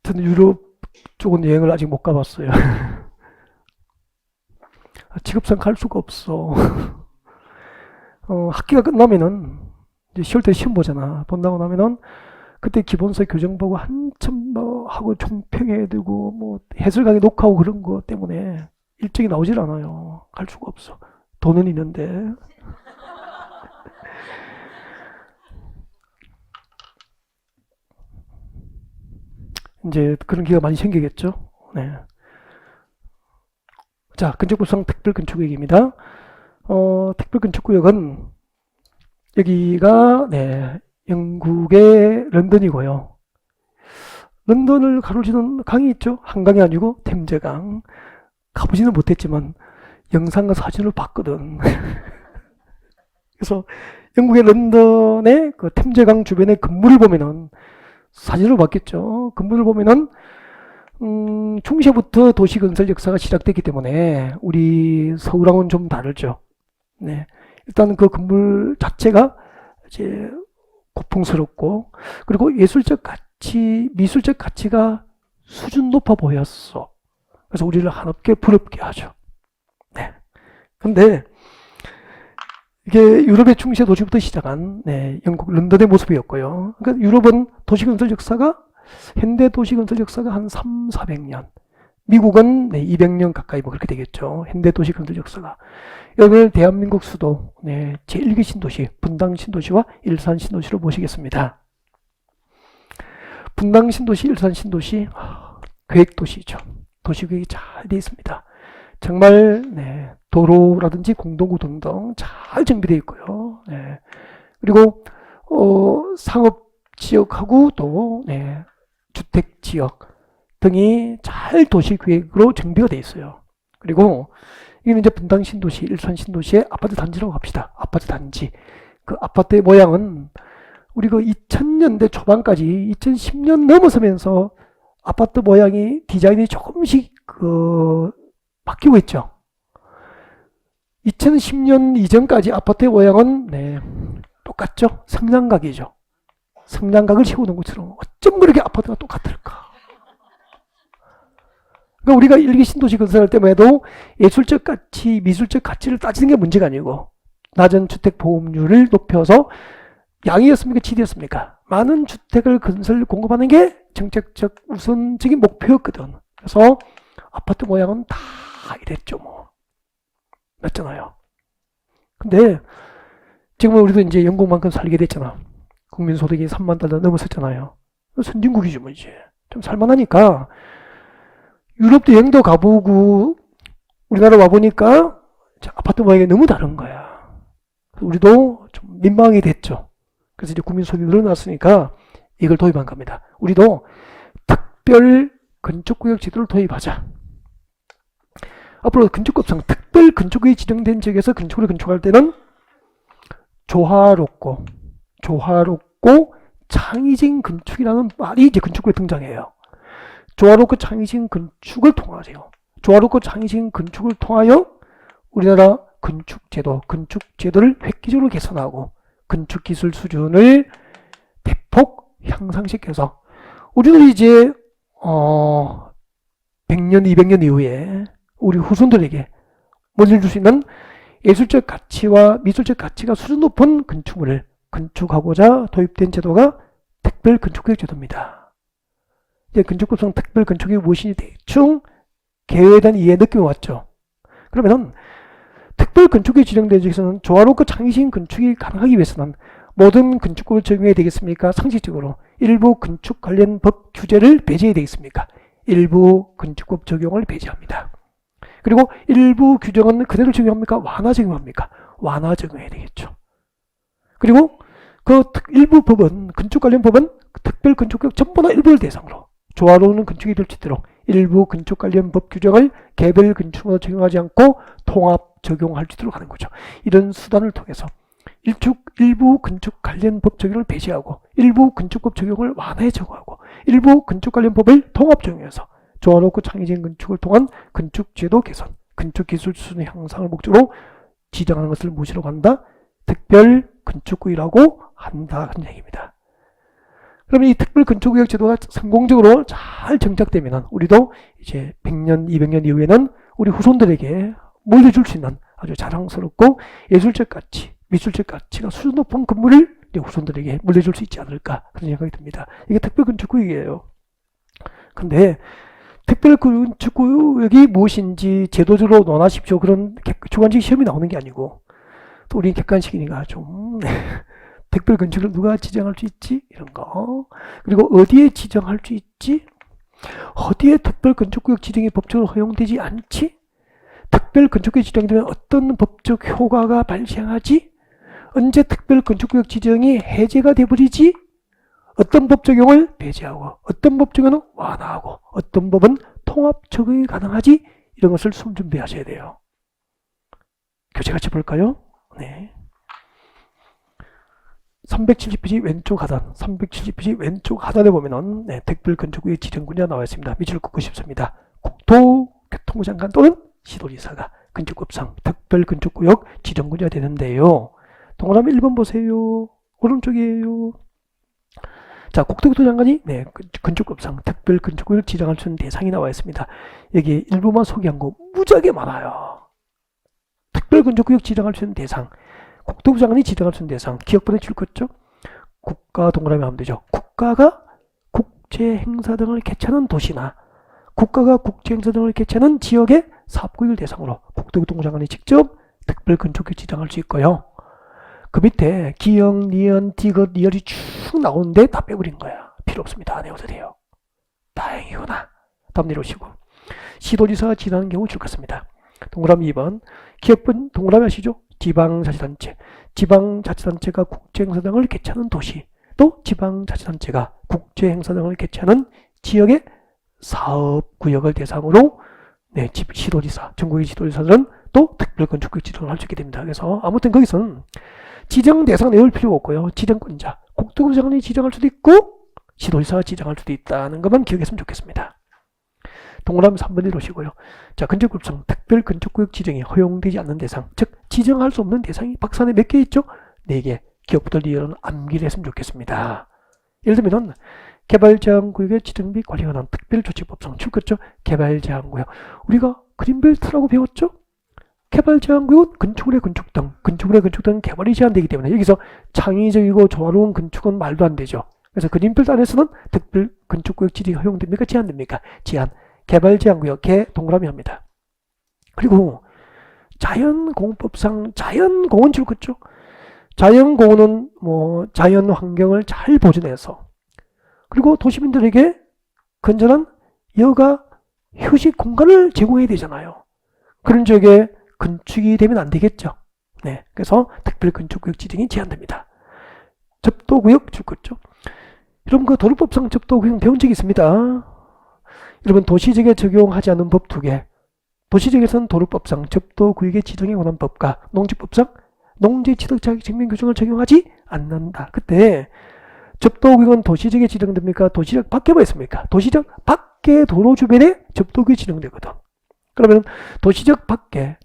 저는 유럽 쪽은 여행을 아직 못 가봤어요. 직업상 갈 수가 없어. 학기가 끝나면은 이제 10월 때 시험 보잖아. 본다고 나면은 그때 기본서 교정 보고 한참 뭐 하고 총평해야 되고 뭐 해설 강의 녹화하고 그런 거 때문에 일정이 나오질 않아요. 갈 수가 없어. 돈은 있는데. 이제 그런 기회가 많이 생기겠죠. 네. 자, 건축법상 특별건축구역입니다. 특별건축구역은 여기가 네, 영국의 런던이고요. 런던을 가로지는 강이 있죠. 한강이 아니고 템제강. 가보지는 못했지만 영상과 사진을 봤거든. 그래서 영국의 런던의 그 템제강 주변의 건물을 보면은 사진을 봤겠죠. 건물을 보면은 중시부터 도시건설 역사가 시작됐기 때문에 우리 서울하고는 좀 다르죠. 네, 일단 그 건물 자체가 이제 고풍스럽고 그리고 예술적 가치, 미술적 가치가 수준 높아 보였어. 그래서 우리를 한없게 부럽게 하죠. 네. 근데 이게 유럽의 중세 도시부터 시작한 네, 영국 런던의 모습이었고요. 그러니까 유럽은 도시건설 역사가 현대 도시건설 역사가 한 300~400년, 미국은 네, 200년 가까이 뭐 그렇게 되겠죠. 현대 도시건설 역사가. 여기를 대한민국 수도 네, 제1기 신도시 분당 신도시와 일산 신도시로 모시겠습니다. 분당 신도시, 일산 신도시 계획도시죠. 도시계획이 잘 되어 있습니다. 정말 네, 도로라든지 공동구 등등 잘 정비되어 있고요. 네. 그리고 상업지역하고 또 네, 주택지역 등이 잘 도시계획으로 정비가 되어 있어요. 그리고 이게 이제 분당 신도시, 일산 신도시의 아파트 단지라고 합시다. 아파트 단지. 그 아파트의 모양은 우리 그 2000년대 초반까지 2010년 넘어서면서 아파트 모양이 디자인이 조금씩 바뀌고 있죠. 2010년 이전까지 아파트의 모양은 네, 똑같죠. 성냥각이죠. 성냥각을 세우는 것처럼 어쩜 그렇게 아파트가 똑같을까. 그러니까 우리가 일기 신도시 건설할 때만 해도 예술적 가치, 미술적 가치를 따지는 게 문제가 아니고 낮은 주택 보험률을 높여서 양이었습니까? 질이었습니까? 많은 주택을 건설 공급하는 게 정책적 우선적인 목표였거든. 그래서 아파트 모양은 다 이랬죠, 뭐. 맞잖아요. 근데 지금은 우리도 이제 영국만큼 살게 됐잖아. 국민소득이 3만 달러 넘었었잖아요. 선진국이죠, 뭐 이제. 좀 살만하니까 유럽도 여행도 가보고 우리나라 와보니까 아파트 모양이 너무 다른 거야. 우리도 좀 민망하게 됐죠. 그래서 이제 국민소득이 늘어났으니까 이걸 도입한 겁니다. 우리도 특별 건축구역 제도를 도입하자. 앞으로 건축법상 특별 건축구역이 지정된 지역에서 건축을 건축할 때는 조화롭고 창의적인 건축이라는 말이 이제 건축구에 등장해요. 조화롭고 창의적인 건축을 통하세요. 조화롭고 창의적인 건축을 통하여 우리나라 건축제도를 획기적으로 개선하고 건축기술 수준을 대폭 향상시켜서 우리는 이제 100년, 200년 이후에 우리 후손들에게 물려줄 수 있는 예술적 가치와 미술적 가치가 수준 높은 건축물을 건축하고자 도입된 제도가 특별건축구역 제도입니다. 이제 건축법상 특별건축구역이 무엇인지 대충 개요에 대한 이해 느낌이 왔죠. 그러면은 특별건축이 지정된 지역에서는 조화롭고 창의적인 건축이 가능하기 위해서는 모든 건축법을 적용해야 되겠습니까? 상식적으로 일부 건축 관련 법 규제를 배제해야 되겠습니까? 일부 건축법 적용을 배제합니다. 그리고 일부 규정은 그대로 적용합니까? 완화 적용합니까? 완화 적용해야 되겠죠. 그리고 그 일부 법은, 건축 관련 법은 특별 건축구역 전부나 일부를 대상으로 조화로운 건축이 될 수 있도록 일부 건축 관련 법 규정을 개별 건축으로 적용하지 않고 통합 적용할 수 있도록 하는 거죠. 이런 수단을 통해서 일부 건축 관련 법 적용을 배제하고 일부 건축법 적용을 완화해 적용하고 일부 건축 관련 법을 통합 적용해서 조화롭고 창의적인 건축을 통한 건축 제도 개선, 건축 기술 수준 향상을 목적으로 지정하는 것을 무엇이라고 한다? 특별 건축구역이라고 한다 하는 얘기입니다. 그러면 이 특별 건축구역 제도가 성공적으로 잘 정착되면 우리도 이제 100년, 200년 이후에는 우리 후손들에게 물려줄 수 있는 아주 자랑스럽고 예술적 가치, 미술적 가치가 수준 높은 건물을 후손들에게 물려줄 수 있지 않을까 그런 생각이 듭니다. 이게 특별 건축구역이에요. 근데 특별 건축구역이 무엇인지 제도적으로 논하십시오. 그런 주관식 시험이 나오는 게 아니고 또 우리 객관식이니까 좀 특별 건축을 누가 지정할 수 있지? 이런 거. 그리고 어디에 지정할 수 있지? 어디에 특별 건축구역 지정이 법적으로 허용되지 않지? 특별 건축구역 지정되면 어떤 법적 효과가 발생하지? 언제 특별 건축구역 지정이 해제가 돼버리지? 어떤 법 적용을 배제하고 어떤 법 적용은 완화하고 어떤 법은 통합 적용이 가능하지? 이런 것을 숨 준비하셔야 돼요. 교재 같이 볼까요? 네. 370페이지 왼쪽 하단, 370페이지 왼쪽 하단에 보면은 특별 건축구역 지정 군자 나와 있습니다. 밑줄 긋고 싶습니다. 국토교통부 장관 또는 시도지사가 건축법상 특별 건축구역 지정 군자가 되는데요. 동그라미 1번 보세요. 오른쪽이에요. 자, 국토교통부 장관이 건축법상 특별 건축구역 지정할 수 있는 대상이 나와 있습니다. 여기 일부만 소개한 거 무지하게 많아요. 특별 건축구역 지정할 수 있는 대상, 국토부 장관이 지정할 수 있는 대상, 기억번호 줄 것죠? 국가 동그라미 하면 되죠. 국가가 국제행사 등을 개최하는 도시나 국가가 국제행사 등을 개최하는 지역의 사업구역을 대상으로 국토교통부 장관이 직접 특별 건축구역 지정할 수 있고요. 그 밑에 기역, 니은, 디귿, 리얼이 쭉 나오는데 다 빼버린 거야. 필요 없습니다. 안 외워도 돼요. 다행이구나. 다음 내려오시고. 시도지사가 지정하는 경우 줄 것입니다. 동그라미 2번. 기업분 동그라미 아시죠? 지방자치단체. 지방자치단체가 국제행사 등을 개최하는 도시. 또 지방자치단체가 국제행사 등을 개최하는 지역의 사업구역을 대상으로 시도지사, 전국의 시도지사들은 또 특별건축구역 지정을 할 수 있게 됩니다. 그래서 아무튼 거기서는 지정 대상 내올 필요가 없고요. 지정권자, 국토부 장관이 지정할 수도 있고 시도지사가 지정할 수도 있다는 것만 기억했으면 좋겠습니다. 동그라미 3번에 오시고요. 자, 건축법상 특별 건축구역 지정이 허용되지 않는 대상, 즉 지정할 수 없는 대상이 박스안에 몇 개 있죠? 4개. 기업부들 이런 암기를 했으면 좋겠습니다. 예를 들면 개발제한구역의 지정 및 관리에 관한 특별조치법상 출것죠. 개발제한구역. 우리가 그린벨트라고 배웠죠? 개발제한구역은 건축물의 건축 등, 건축물의 건축 등 개발이 제한되기 때문에 여기서 창의적이고 조화로운 건축은 말도 안 되죠. 그래서 그린벨트 안에서는 특별 건축구역 지정이 허용됩니까? 제한됩니까? 제한. 개발제한구역, 개 동그라미 합니다. 그리고 자연공원법상 자연공원 출것죠. 자연공원은 자연 환경을 잘 보존해서 그리고 도시민들에게 건전한 여가 휴식 공간을 제공해야 되잖아요. 그런 지역에 건축이 되면 안 되겠죠. 네, 그래서 특별 건축구역 지정이 제한됩니다. 접도구역 출것죠. 여러분 그 도로법상 접도구역 배운 적이 있습니다. 여러분 도시지역에 적용하지 않는 법 2개. 도시지역에서는 도로법상 접도구역의 지정에 관한 법과 농지법상 농지취득자격증명 규정을 적용하지 않는다. 그때 접도구역은 도시지역에 지정됩니까? 도시지역 밖에만 있습니까? 도시지역 밖의 도로 주변에 접도구역이 지정되거든. 그러면 도시지역 밖에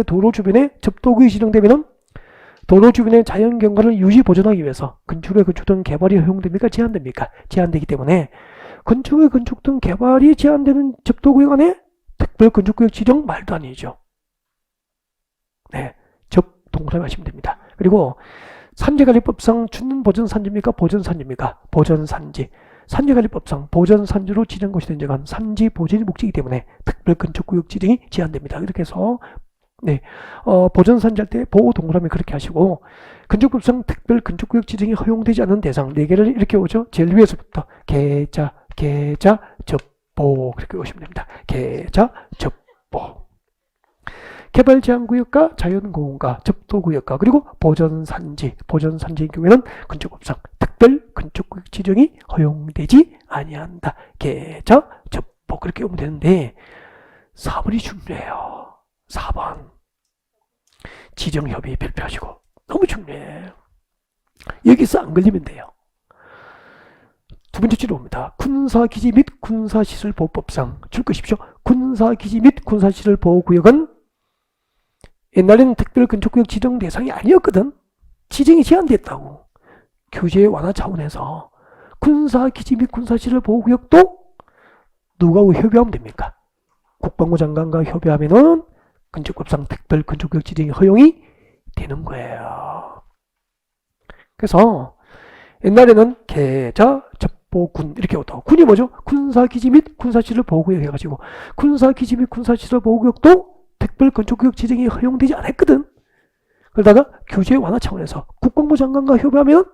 도로 주변에 접도구역이 지정되면 도로 주변의 자연경관을 유지 보존하기 위해서 건축의 건축 등 개발이 허용됩니까? 제한됩니까? 제한되기 때문에 건축의 건축 등 개발이 제한되는 접도구역 안에 특별 건축구역 지정 말도 아니죠. 네, 동그라미 하시면 됩니다. 그리고 산지관리법상 주는 보전산지입니까? 보전산지입니까? 보전산지. 산지관리법상 보전산지로 지정 것이 된 적은 산지 보전이 목적이기 때문에 특별 건축구역 지정이 제한됩니다. 이렇게 해서 보전산지 할 때 보호 동그라미 그렇게 하시고 건축법상 특별 건축구역 지정이 허용되지 않는 대상 4개를 이렇게 오죠. 제일 위에서부터 계좌, 접보 그렇게 오시면 됩니다. 계좌, 접보. 개발제한구역과 자연공원과 접도구역과 그리고 보전산지의 경우에는 건축법상 특별 건축구역 지정이 허용되지 아니한다. 계좌 접보 그렇게 오면 되는데 4번이 중요해요. 4번 지정협의 발표하시고 너무 중요해요. 여기서 안 걸리면 돼요. 두 번째 질문입니다. 군사기지 및 군사시설보호법상 줄 것이십시오. 군사기지 및 군사시설보호구역은 옛날에는 특별건축구역 지정 대상이 아니었거든. 지정이 제한됐다고. 규제 완화 차원에서 군사기지 및 군사시설보호구역도 누구하고 협의하면 됩니까? 국방부 장관과 협의하면은 건축법상 특별건축구역 지정이 허용이 되는 거예요. 그래서 옛날에는 계좌 접보군 이렇게 오고 군이 뭐죠? 군사기지 및 군사시설 보호구역 해가지고 군사기지 및 군사시설 보호구역도 특별건축구역 지정이 허용되지 않았거든. 그러다가 규제 완화 차원에서 국방부 장관과 협의하면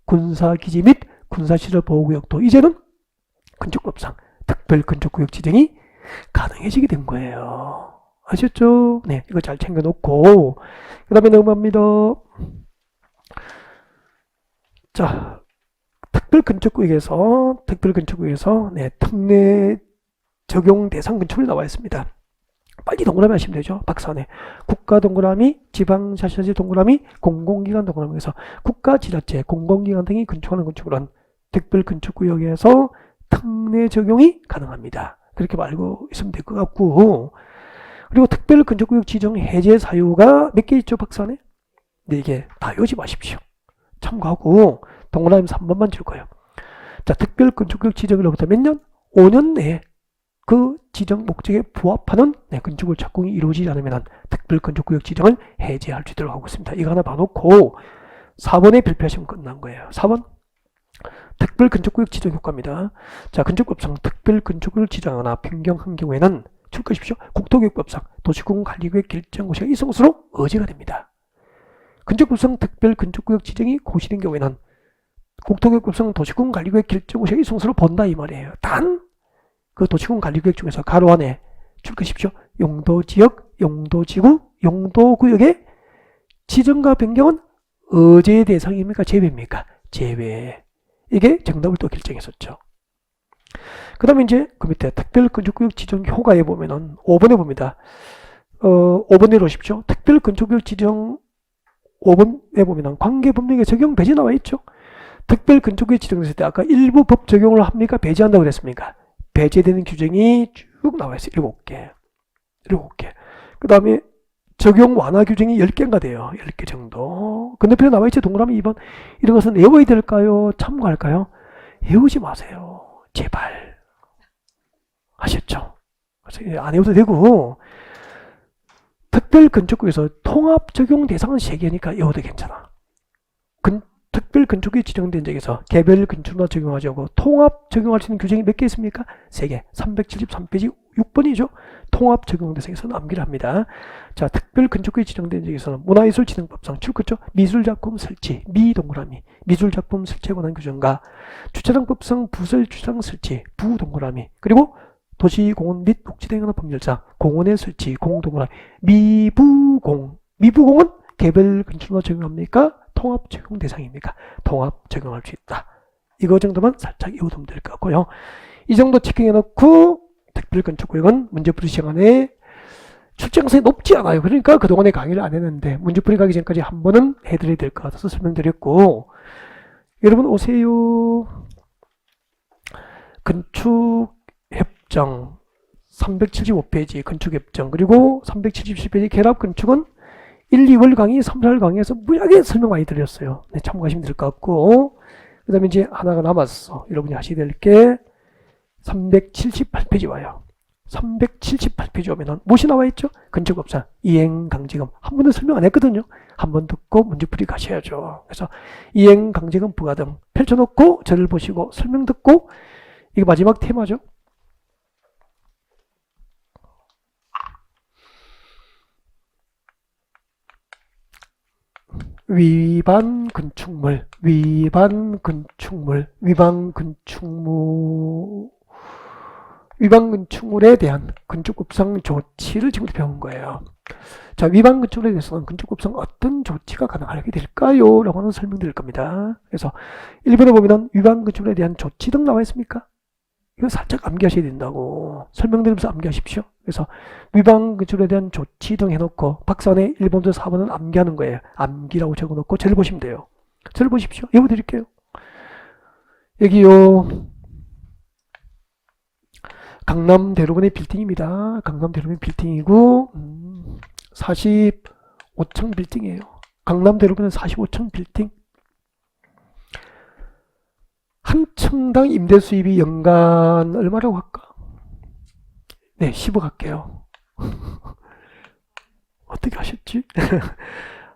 군사기지 및 군사시설 보호구역도 이제는 건축법상 특별건축구역 지정이 가능해지게 된 거예요. 아셨죠? 네, 이거 잘 챙겨놓고 그 다음에 넘어갑니다. 자, 특별건축구역에서 네, 특례 적용 대상 건축물이 나와 있습니다. 빨리 동그라미 하시면 되죠. 박사네. 국가 동그라미, 지방자치단체 동그라미, 공공기관 동그라미에서 국가, 지자체, 공공기관 등이 건축하는 건축물은 특별건축구역에서 특례 적용이 가능합니다. 그렇게 알고 있으면 될 것 같고, 그리고 특별건축구역 지정 해제 사유가 몇 개 있죠, 박사네? 네, 이게 다 외우지 마십시오. 참고하고 동그라미 3번만 줄 거예요. 자, 특별건축구역 지정으로부터 몇 년? 5년 내에 그 지정 목적에 부합하는 건축물 착공이 이루어지지 않으면 특별건축구역 지정을 해제할 수 있도록 하고 있습니다. 이거 하나 봐놓고 4번에 발표하시면 끝난 거예요. 4번 특별건축구역 지정 효과입니다. 자, 건축법상 특별건축구역 지정하거나 변경한 경우에는 줄 것이십시오. 국토교육법상 도시공원관리구역 결정 고시가 이성으로 의제가 됩니다. 건축법상 특별건축구역 지정이 고시된 경우에는 국토교육법상 도시공원관리구역 결정 고시가 이성으로 본다 이 말이에요. 단 그 도시공원관리구역 중에서 가로 안에 줄 것이십시오. 용도지역, 용도지구, 용도구역의 지정과 변경은 의제 대상입니까? 제외입니까? 제외. 이게 정답을 또 결정했었죠. 그 다음에 이제 그 밑에 특별건축구역 지정 효과에 보면은 5번에 봅니다. 5번에 오십시오. 특별건축구역 지정 5번에 보면은 관계법령에 적용 배제 나와 있죠. 특별건축구역 지정됐을 때 아까 일부 법 적용을 합니까? 배제한다고 그랬습니까? 배제되는 규정이 쭉 나와 있어요. 7개. 그 다음에 적용 완화 규정이 10개인가 돼요. 10개 정도. 건너편에 나와 있죠. 동그라미 2번. 이런 것은 외워야 될까요? 참고할까요? 외우지 마세요. 제발. 아셨죠? 그래서 안 외워도 되고, 특별건축구역에서 통합 적용 대상은 3개니까 외워도 괜찮아. 특별건축구역 지정된 적에서 개별 건축물만 적용하지 않고 통합 적용할 수 있는 규정이 몇 개 있습니까? 3개. 373페이지 6번이죠. 통합 적용 대상에서 암기를 합니다. 자, 특별건축구역 지정된 적에서는 문화예술진흥법상 출구죠. 미술작품 설치, 미동그라미, 미술작품 설치에 관한 규정과 주차장법상 부설 주차장 설치, 부동그라미, 그리고 도시공원 및 녹지대행하는 법률상 공원의 설치, 공동그라미, 미부공은 개별 건축물만 적용합니까? 통합 적용 대상입니까? 통합 적용할 수 있다. 이거 정도만 살짝 외우면 될 것 같고요. 이 정도 체킹해 놓고 특별건축구역은 문제풀이 시간에 출제가성이 높지 않아요. 그러니까 그동안에 강의를 안 했는데 문제풀이 가기 전까지 한 번은 해드려야 될 것 같아서 설명드렸고, 여러분 오세요. 건축협정 375페이지 건축협정, 그리고 377페이지 결합건축은 1, 2월 강의, 3, 4월 강의에서 무지하게 설명 많이 드렸어요. 네, 참고하시면 될 것 같고, 그 다음에 이제 하나가 남았어. 여러분이 하셔야 될 게 378페이지 와요. 378페이지 오면은 무엇이 나와 있죠? 건축법상 이행강제금. 한 번도 설명 안 했거든요. 한 번 듣고 문제풀이 가셔야죠. 그래서 이행강제금 부과 등 펼쳐놓고 저를 보시고 설명 듣고, 이게 마지막 테마죠. 위반 건축물에 대한 건축법상 조치를 지금부터 배운 거예요. 자, 위반 건축물에 대해서는 건축법상 어떤 조치가 가능하게 될까요? 라고 하는 설명드릴 겁니다. 그래서 1번에 보면 위반 건축물에 대한 조치 등 나와 있습니까? 이거 살짝 암기하셔야 된다고 설명드리면서 암기하십시오. 그래서 위반 건축물에 대한 조치 등 해놓고 박사원의 1번부터 4번은 암기하는 거예요. 암기라고 적어놓고 절 보시면 돼요. 절 보십시오. 예보 드릴게요. 여기요. 강남 대로변의 빌딩입니다. 강남 대로변 빌딩이고 45층 빌딩이에요. 강남 대로변은 45층 빌딩. 한 층당 임대 수입이 연간 얼마라고 할까? 네, 10억 할게요. 어떻게 하셨지?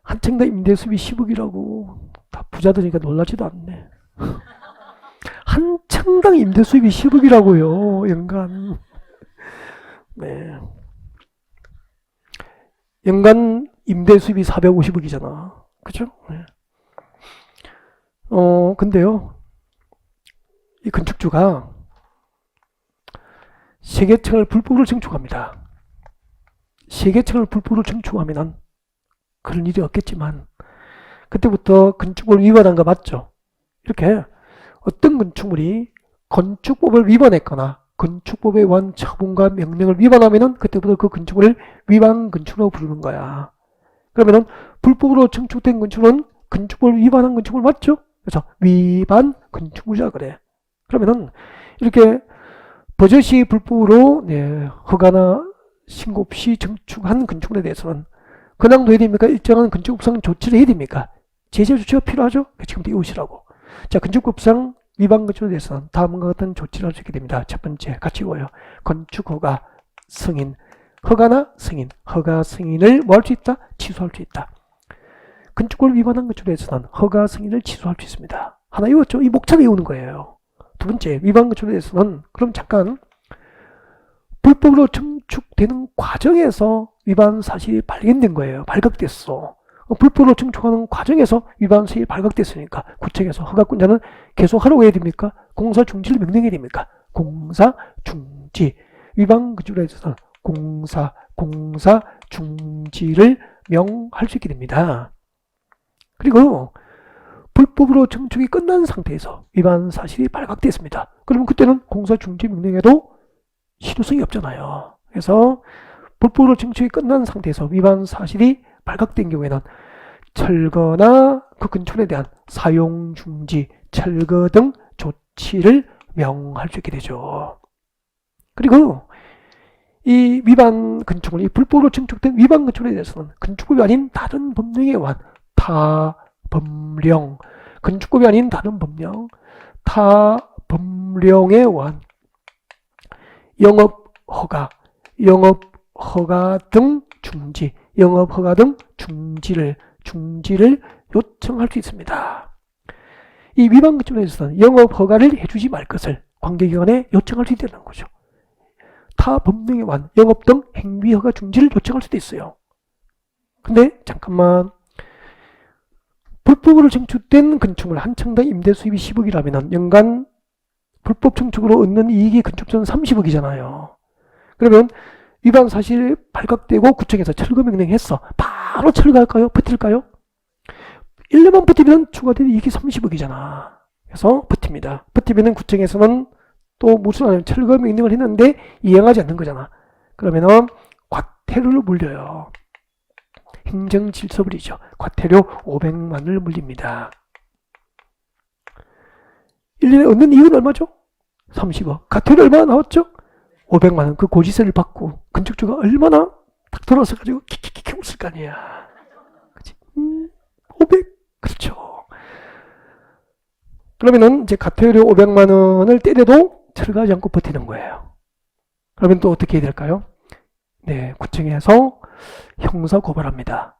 한 층당 임대 수입이 10억이라고. 다 부자들이니까 놀라지도 않네. 한 층당 임대 수입이 10억이라고요. 연간. 네. 연간 임대 수입이 450억이잖아. 그죠? 네. 근데요. 이 건축주가 3개 층을 불법으로 증축합니다. 3개 층을 불법으로 증축하면 그런 일이 없겠지만 그때부터 건축법을 위반한 거 맞죠? 이렇게 어떤 건축물이 건축법을 위반했거나 건축법에 의한 처분과 명령을 위반하면 그때부터 그 건축물을 위반 건축으로 부르는 거야. 그러면은 불법으로 증축된 건축물은 건축법을 위반한 건축물 맞죠? 그래서 위반 건축물이라 그래. 그러면은 이렇게 버젓이 불법으로 허가나 신고 없이 증축한 건축물에 대해서는 근황도 해야 됩니까? 일정한 건축법상 조치를 해야 됩니까? 제재 조치가 필요하죠? 지금부터 이오시라고. 자, 건축법상 위반 건축에 대해서는 다음과 같은 조치를 할 수 있게 됩니다. 첫 번째, 같이 보여. 건축허가 승인. 허가나 승인. 허가 승인을 뭐 할 수 있다? 취소할 수 있다. 건축법을 위반한 건축에 대해서는 허가 승인을 취소할 수 있습니다. 하나 이었죠? 이 목차를 이오는 거예요. 두 번째, 위반 건축에 대해서는 그럼 잠깐 불법으로 증축되는 과정에서 위반 사실이 발견된 거예요. 발각됐어. 불법으로 증축하는 과정에서 위반 사실이 발각됐으니까 구청에서 허가권자는 계속하라고 해야 됩니까? 공사 중지를 명령해야 됩니까? 공사 중지. 위반 건축에 대해서는 공사 중지를 명할 수 있게 됩니다. 그리고 불법으로 증축이 끝난 상태에서 위반 사실이 발각됐습니다. 그러면 그때는 공사 중지 명령에도 실효성이 없잖아요. 그래서 불법으로 증축이 끝난 상태에서 위반 사실이 발각된 경우에는 철거나 그 건축물에 대한 사용 중지, 철거 등 조치를 명할 수 있게 되죠. 그리고 이 위반 건축물, 이 불법으로 증축된 위반 건축물에 대해서는 건축법이 아닌 다른 법령에 의한 타법령, 건축법이 아닌 다른 법령, 타법령에 의한 영업허가 등 중지, 영업허가 등 중지를 요청할 수 있습니다. 이 위반 건축물에 대해서는 영업허가를 해주지 말 것을 관계기관에 요청할 수 있다는 거죠. 타법령에 의한 영업 등 행위허가 중지를 요청할 수도 있어요. 근데 잠깐만, 불법으로 증축된 건축물 한 층당 임대 수입이 10억이라면 연간 불법 증축으로 얻는 이익이 건축주는 30억이잖아요. 그러면 위반 사실이 발각되고 구청에서 철거 명령했어. 바로 철거할까요? 버틸까요? 1년만 버티면 추가된 이익이 30억이잖아. 그래서 버팁니다. 버티면 구청에서는 또 무슨 철거 명령을 했는데 이행하지 않는 거잖아. 그러면은 과태료를 물려요. 행정질서불이죠. 과태료 500만을 물립니다. 1년에 얻는 이익은 얼마죠? 30억. 과태료 얼마나 나왔죠? 500만원. 그 고지세를 받고 건축주가 얼마나 딱 돌아서 가지고 킥킥킥 웃을 거 아니야. 그치? 500. 그렇죠. 그러면은 이제 과태료 500만원을 때려도 철거하지 않고 버티는 거예요. 그러면 또 어떻게 해야 될까요? 네, 구청에서 형사 고발합니다.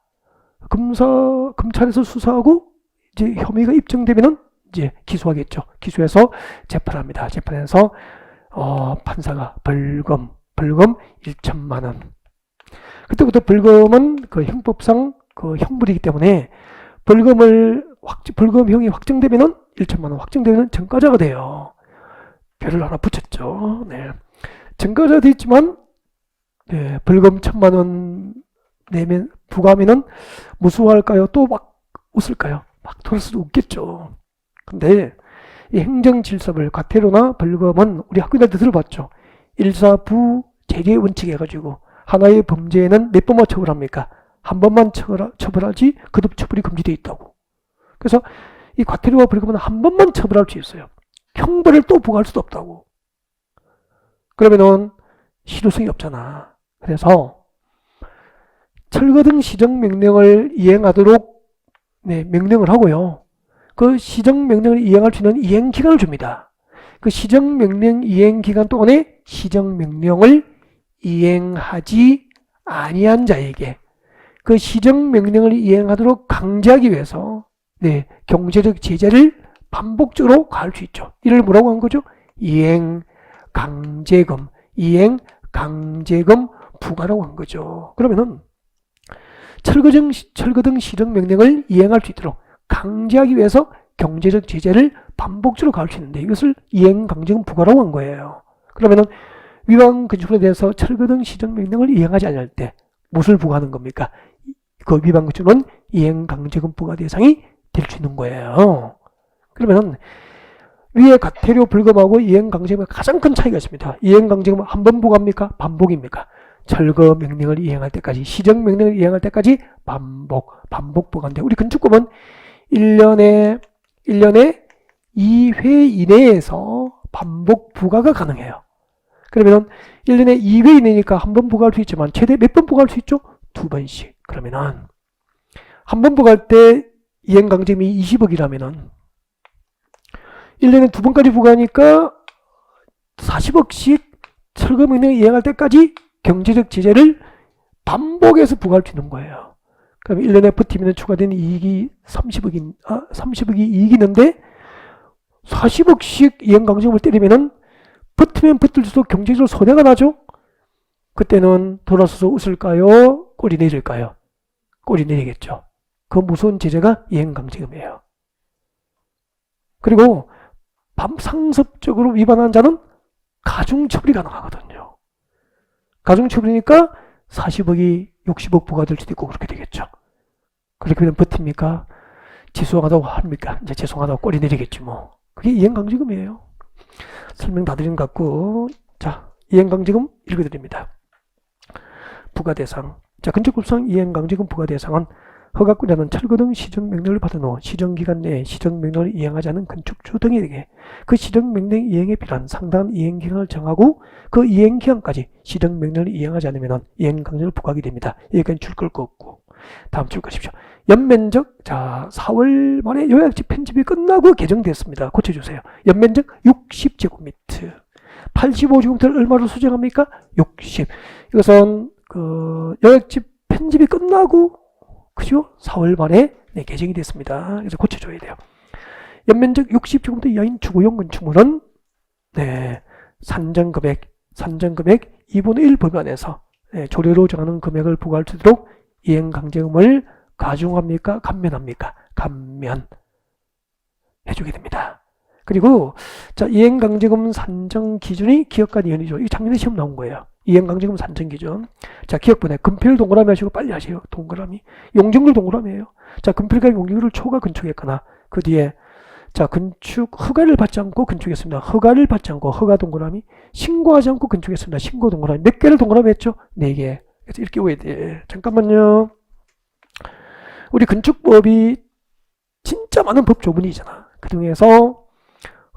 검찰에서 수사하고 이제 혐의가 입증되면은 이제 기소하겠죠. 기소해서 재판합니다. 재판에서 판사가 벌금 1천만 원. 그때부터 벌금은 그 형법상 그 형벌이기 때문에 벌금형이 확정되면은 1천만 원 확정되면 전과자가 돼요. 별을 하나 붙였죠. 네. 전과자 돼 있지만 네, 벌금 1천만 원 내면 부과하면은 무수할까요? 또 막 웃을까요? 막 돌아서 웃겠죠. 근데 이 행정질서를 과태료나 벌금은 우리 학교 다닐 때 들어봤죠. 일사부 제재 원칙 해가지고 하나의 범죄에는 몇 번만 처벌합니까? 한 번만 처벌하지 거듭 처벌이 금지되어 있다고. 그래서 이 과태료와 벌금은 한 번만 처벌할 수 있어요. 형벌을 또 부과할 수도 없다고. 그러면은 실효성이 없잖아. 그래서 철거 등 시정명령을 이행하도록 명령을 하고요. 그 시정명령을 이행할 수 있는 이행기간을 줍니다. 그 시정명령 이행기간 동안에 시정명령을 이행하지 아니한 자에게 그 시정명령을 이행하도록 강제하기 위해서 경제적 제재를 반복적으로 가할 수 있죠. 이를 뭐라고 한 거죠? 이행강제금 부과라고 한 거죠. 그러면은 철거 등 시정명령을 이행할 수 있도록 강제하기 위해서 경제적 제재를 반복적으로 가할 수 있는데 이것을 이행강제금 부과라고 한 거예요. 그러면은 위반 건축물에 대해서 철거 등 시정명령을 이행하지 않을 때 무엇을 부과하는 겁니까? 그 위반 건축물은 이행강제금 부과 대상이 될 수 있는 거예요. 그러면은 위에 과태료 벌금하고 이행강제금의 가장 큰 차이가 있습니다. 이행강제금은 한 번 부과합니까? 반복입니까? 철거 명령을 이행할 때까지, 시정 명령을 이행할 때까지 반복 부과인데 우리 건축법은 1년에 2회 이내에서 반복 부과가 가능해요. 그러면 1년에 2회 이내니까 한 번 부과할 수 있지만 최대 몇 번 부과할 수 있죠? 2번씩. 그러면은 한 번 부과할 때 이행강제금이 20억이라면은 1년에 2번까지 부과하니까 40억씩 철거 명령을 이행할 때까지 경제적 제재를 반복해서 부과할 수 있는 거예요. 그럼 1년에 버티면 추가된 이익이 30억이 이익이 있는데 40억씩 이행강제금을 때리면은 버티면 버틸수록 경제적으로 손해가 나죠? 그때는 돌아서서 웃을까요? 꼬리 내릴까요? 꼬리 내리겠죠. 그 무서운 제재가 이행강제금이에요. 그리고 상습적으로 위반한 자는 가중처벌이 가능하거든요. 가중처벌이니까 40억이 60억 부과될 수도 있고 그렇게 되겠죠. 그렇게 되면 버팁니까? 죄송하다고 합니까? 이제 죄송하다고 꼬리 내리겠지 뭐. 그게 이행강제금이에요. 설명 다 드린 것 같고, 자, 이행강제금 읽어드립니다. 부과대상. 자, 건축법상 이행강제금 부과대상은 허가권자는 철거 등 시정명령을 받은 후 시정기간 내에 시정명령을 이행하지 않은 건축주 등에게 그 시정명령 이행에 필요한 상당한 이행기간을 정하고 그 이행기간까지 시정명령을 이행하지 않으면 이행강제를 부과하게 됩니다. 여기까지 줄 걸 거 없고 다음 줄 것이십시오. 연면적, 자, 4월 말에 요약집 편집이 끝나고 개정됐습니다. 고쳐주세요. 연면적 60제곱미터. 85제곱미터를 얼마로 수정합니까? 60. 이것은 요약집 편집이 끝나고 그죠? 4월 말에 개정이 됐습니다. 그래서 고쳐줘야 돼요. 연면적 60제곱미터 이하인 주거용 건축물은 산정금액 2분의 1 범위 안에서 조례로 정하는 금액을 부과할 수 있도록 이행강제금을 가중합니까? 감면합니까? 감면 해주게 됩니다. 그리고 자, 이행강제금 산정 기준이 기업간 이현이죠. 이거 작년에 시험 나온 거예요. 이행강제금 산정 기준. 자, 기억분해. 금필 동그라미 하시고 빨리 하세요. 동그라미. 용적률 동그라미예요. 자, 금필과 용적률을 초과 건축했거나 그 뒤에 자, 건축 허가를 받지 않고 건축했습니다. 허가를 받지 않고 허가 동그라미. 신고하지 않고 건축했습니다. 신고 동그라미. 몇 개를 동그라미 했죠? 4개. 그래서 이렇게 오야 돼. 잠깐만요. 우리 건축법이 진짜 많은 법 조문이잖아. 그 중에서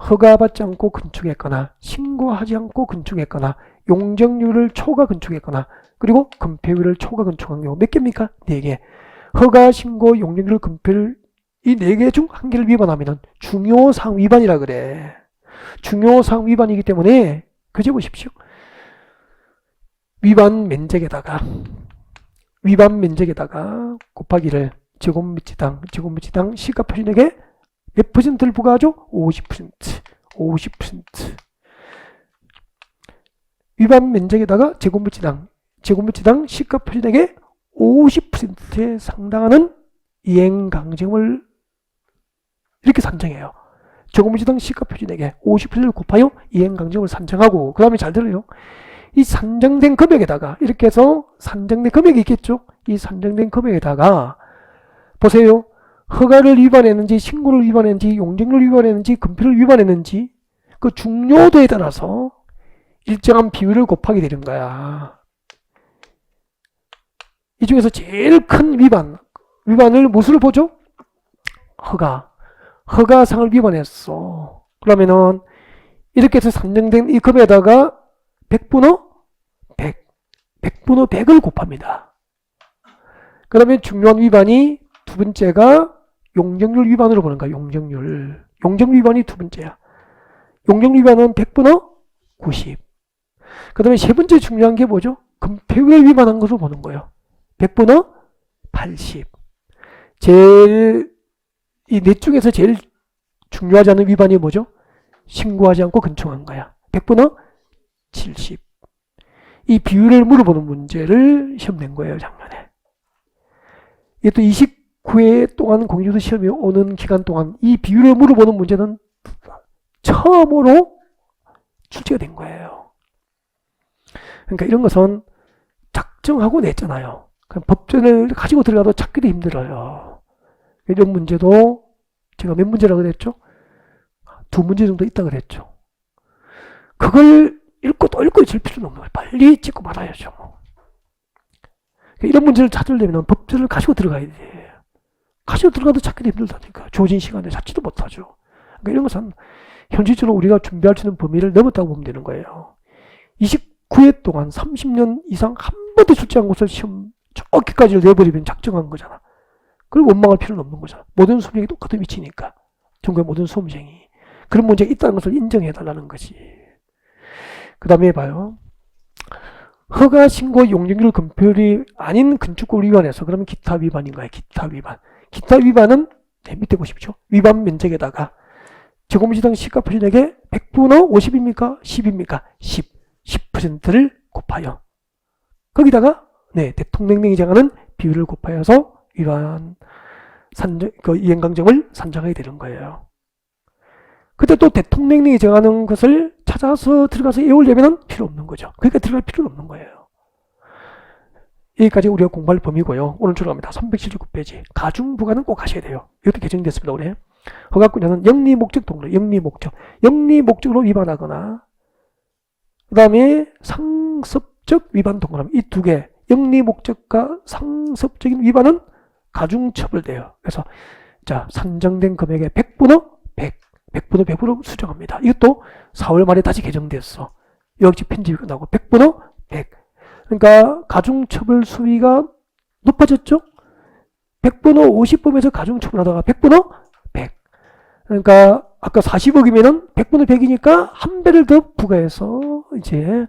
허가받지 않고 건축했거나 신고하지 않고 건축했거나 용적률을 초과 건축했거나 그리고 건폐율을 초과 건축한 경우 몇 개입니까? 4개. 허가, 신고, 용적률, 건폐율 이 4개 중 한 개를 위반하면 중요사항 위반이라 그래. 중요사항 위반이기 때문에 그제 보십시오. 위반 면적에다가 곱하기를 제곱미터당 시가표준액에 몇 퍼센트를 부과하죠? 50%. 위반 면적에다가 제곱미터당 시가표준액의 50%에 상당하는 이행강제금을 이렇게 산정해요. 제곱미터당 시가표준액에 50%를 곱하여 이행강제금을 산정하고 그 다음에 잘 들어요. 이 산정된 금액에다가 이렇게 해서 산정된 금액이 있겠죠. 이 산정된 금액에다가 보세요. 허가를 위반했는지 신고를 위반했는지 용적률을 위반했는지 금표를 위반했는지 그 중요도에 따라서 일정한 비율을 곱하게 되는 거야. 이 중에서 제일 큰 위반을 무엇으로 보죠? 허가상을 위반했어. 그러면은 이렇게 해서 산정된 이 금에다가 100분의 100을 곱합니다. 그러면 중요한 위반이 두 번째가 용적률 위반으로 보는 거야. 용적률 위반이 두 번째야. 용적률 위반은 100분의 90. 그 다음에 세 번째 중요한 게 뭐죠? 금표를 위반한 것으로 보는 거예요. 100분의 80. 이 넷 중에서 제일 중요하지 않은 위반이 뭐죠? 신고하지 않고 근처한 거야. 100분의 70. 이 비율을 물어보는 문제를 시험 낸 거예요, 작년에. 이게 또 29회 동안 공인중개사 시험이 오는 기간 동안 이 비율을 물어보는 문제는 처음으로 출제가 된 거예요. 그러니까 이런 것은 작정하고 냈잖아요. 법전을 가지고 들어가도 찾기도 힘들어요. 이런 문제도 제가 몇 문제라고 그랬죠? 2문제 정도 있다 그랬죠. 그걸 읽고 또 읽고 있을 필요는 없는 거예요. 빨리 찍고 말아야죠. 이런 문제를 찾으려면 법전을 가지고 들어가야 돼. 가지고 들어가도 찾기도 힘들다니까. 주어진 시간에 찾지도 못하죠. 그러니까 이런 것은 현실적으로 우리가 준비할 수 있는 범위를 넘었다고 보면 되는 거예요. 29회 동안 30년 이상 한 번도 출제한 것을 시험 저기까지 내버리면 작정한 거잖아. 그걸 원망할 필요는 없는 거잖아. 모든 수험생이 똑같은 위치니까. 전국의 모든 수험생이. 그런 문제가 있다는 것을 인정해달라는 거지. 그 다음에 봐요. 허가, 신고, 용적률, 금표율이 아닌 건축법 위반에서 그러면 기타 위반인가요? 기타 위반. 기타 위반은 밑에 보십시오. 위반 면적에다가 제곱미터당 시가 표준액에 100분의 50입니까? 10입니까? 10%를 곱하여 거기다가 대통령령이 정하는 비율을 곱하여서 위반 이행강정을 산정하게 되는 거예요. 그때 또 대통령령이 정하는 것을 찾아서 들어가서 외우려면 필요 없는 거죠. 그러니까 들어갈 필요는 없는 거예요. 여기까지 우리가 공부할 범위고요. 오늘 들어갑니다. 379페이지. 가중부가는 꼭 하셔야 돼요. 이것도 개정됐습니다. 올해. 허가권자는 영리목적 동로, 영리목적으로 위반하거나 그 다음에 상습적 위반 동그라미 이 두 개, 영리목적과 상습적인 위반은 가중처벌돼요. 그래서 자 산정된 금액의 100분의 100으로 수정합니다. 이것도 4월 말에 다시 개정됐어. 역시 편집이 끝나고 100분의 100. 그러니까 가중처벌 수위가 높아졌죠. 100분의 50범에서 가중처벌하다가 100분의 100. 그러니까 아까 40억이면은 100분의 100이니까 한 배를 더 부과해서 이제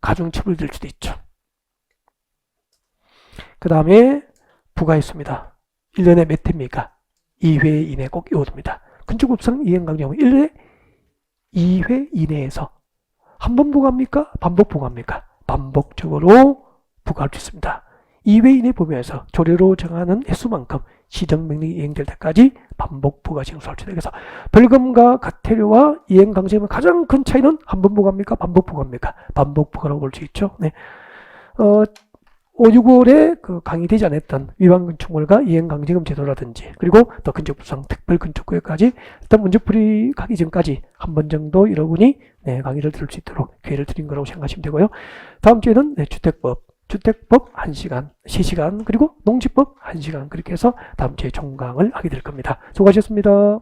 가중처벌될 수도 있죠. 그 다음에 부과했습니다. 1년에 몇 회입니까? 2회 이내 꼭 외워둡니다. 건축법상 이행강정은 1년에 2회 이내에서 한 번 부과합니까? 반복 부과합니까? 반복적으로 부과할 수 있습니다. 2회 이내 범위에서 조례로 정하는 횟수만큼 시정명령이 이행될 때까지 반복 부과 징수할 수 있다. 그래서 벌금과 과태료와 이행강정의 가장 큰 차이는 한 번 부과합니까? 반복 부과합니까? 반복 부과라고 볼 수 있죠. 5, 6월에 강의되지 않았던 위반건축물과 이행강제금 제도라든지 그리고 또 건축법상 특별건축구역까지 일단 문제풀이 가기 전까지 한 번 정도 여러분이 강의를 들을 수 있도록 기회를 드린 거라고 생각하시면 되고요. 다음 주에는 주택법 1시간, 3시간 그리고 농지법 1시간 그렇게 해서 다음 주에 종강을 하게 될 겁니다. 수고하셨습니다.